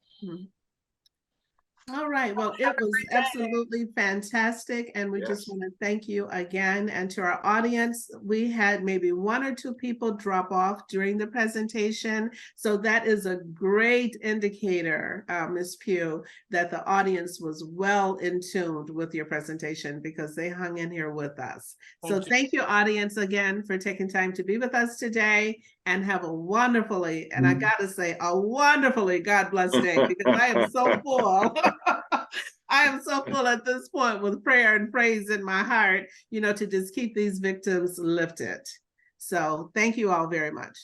All right, well, it was absolutely fantastic. And we just want to thank you again. And to our audience, we had maybe 1 or 2 people drop off during the presentation. So that is a great indicator, Ms. Pugh, that the audience was well in tune with your presentation because they hung in here with us. So thank you, audience, again, for taking time to be with us today, and have a wonderfully, and I gotta say, a wonderfully God bless day, because I am so full. I am so full at this point with prayer and praise in my heart, you know, to just keep these victims lifted. So thank you all very much.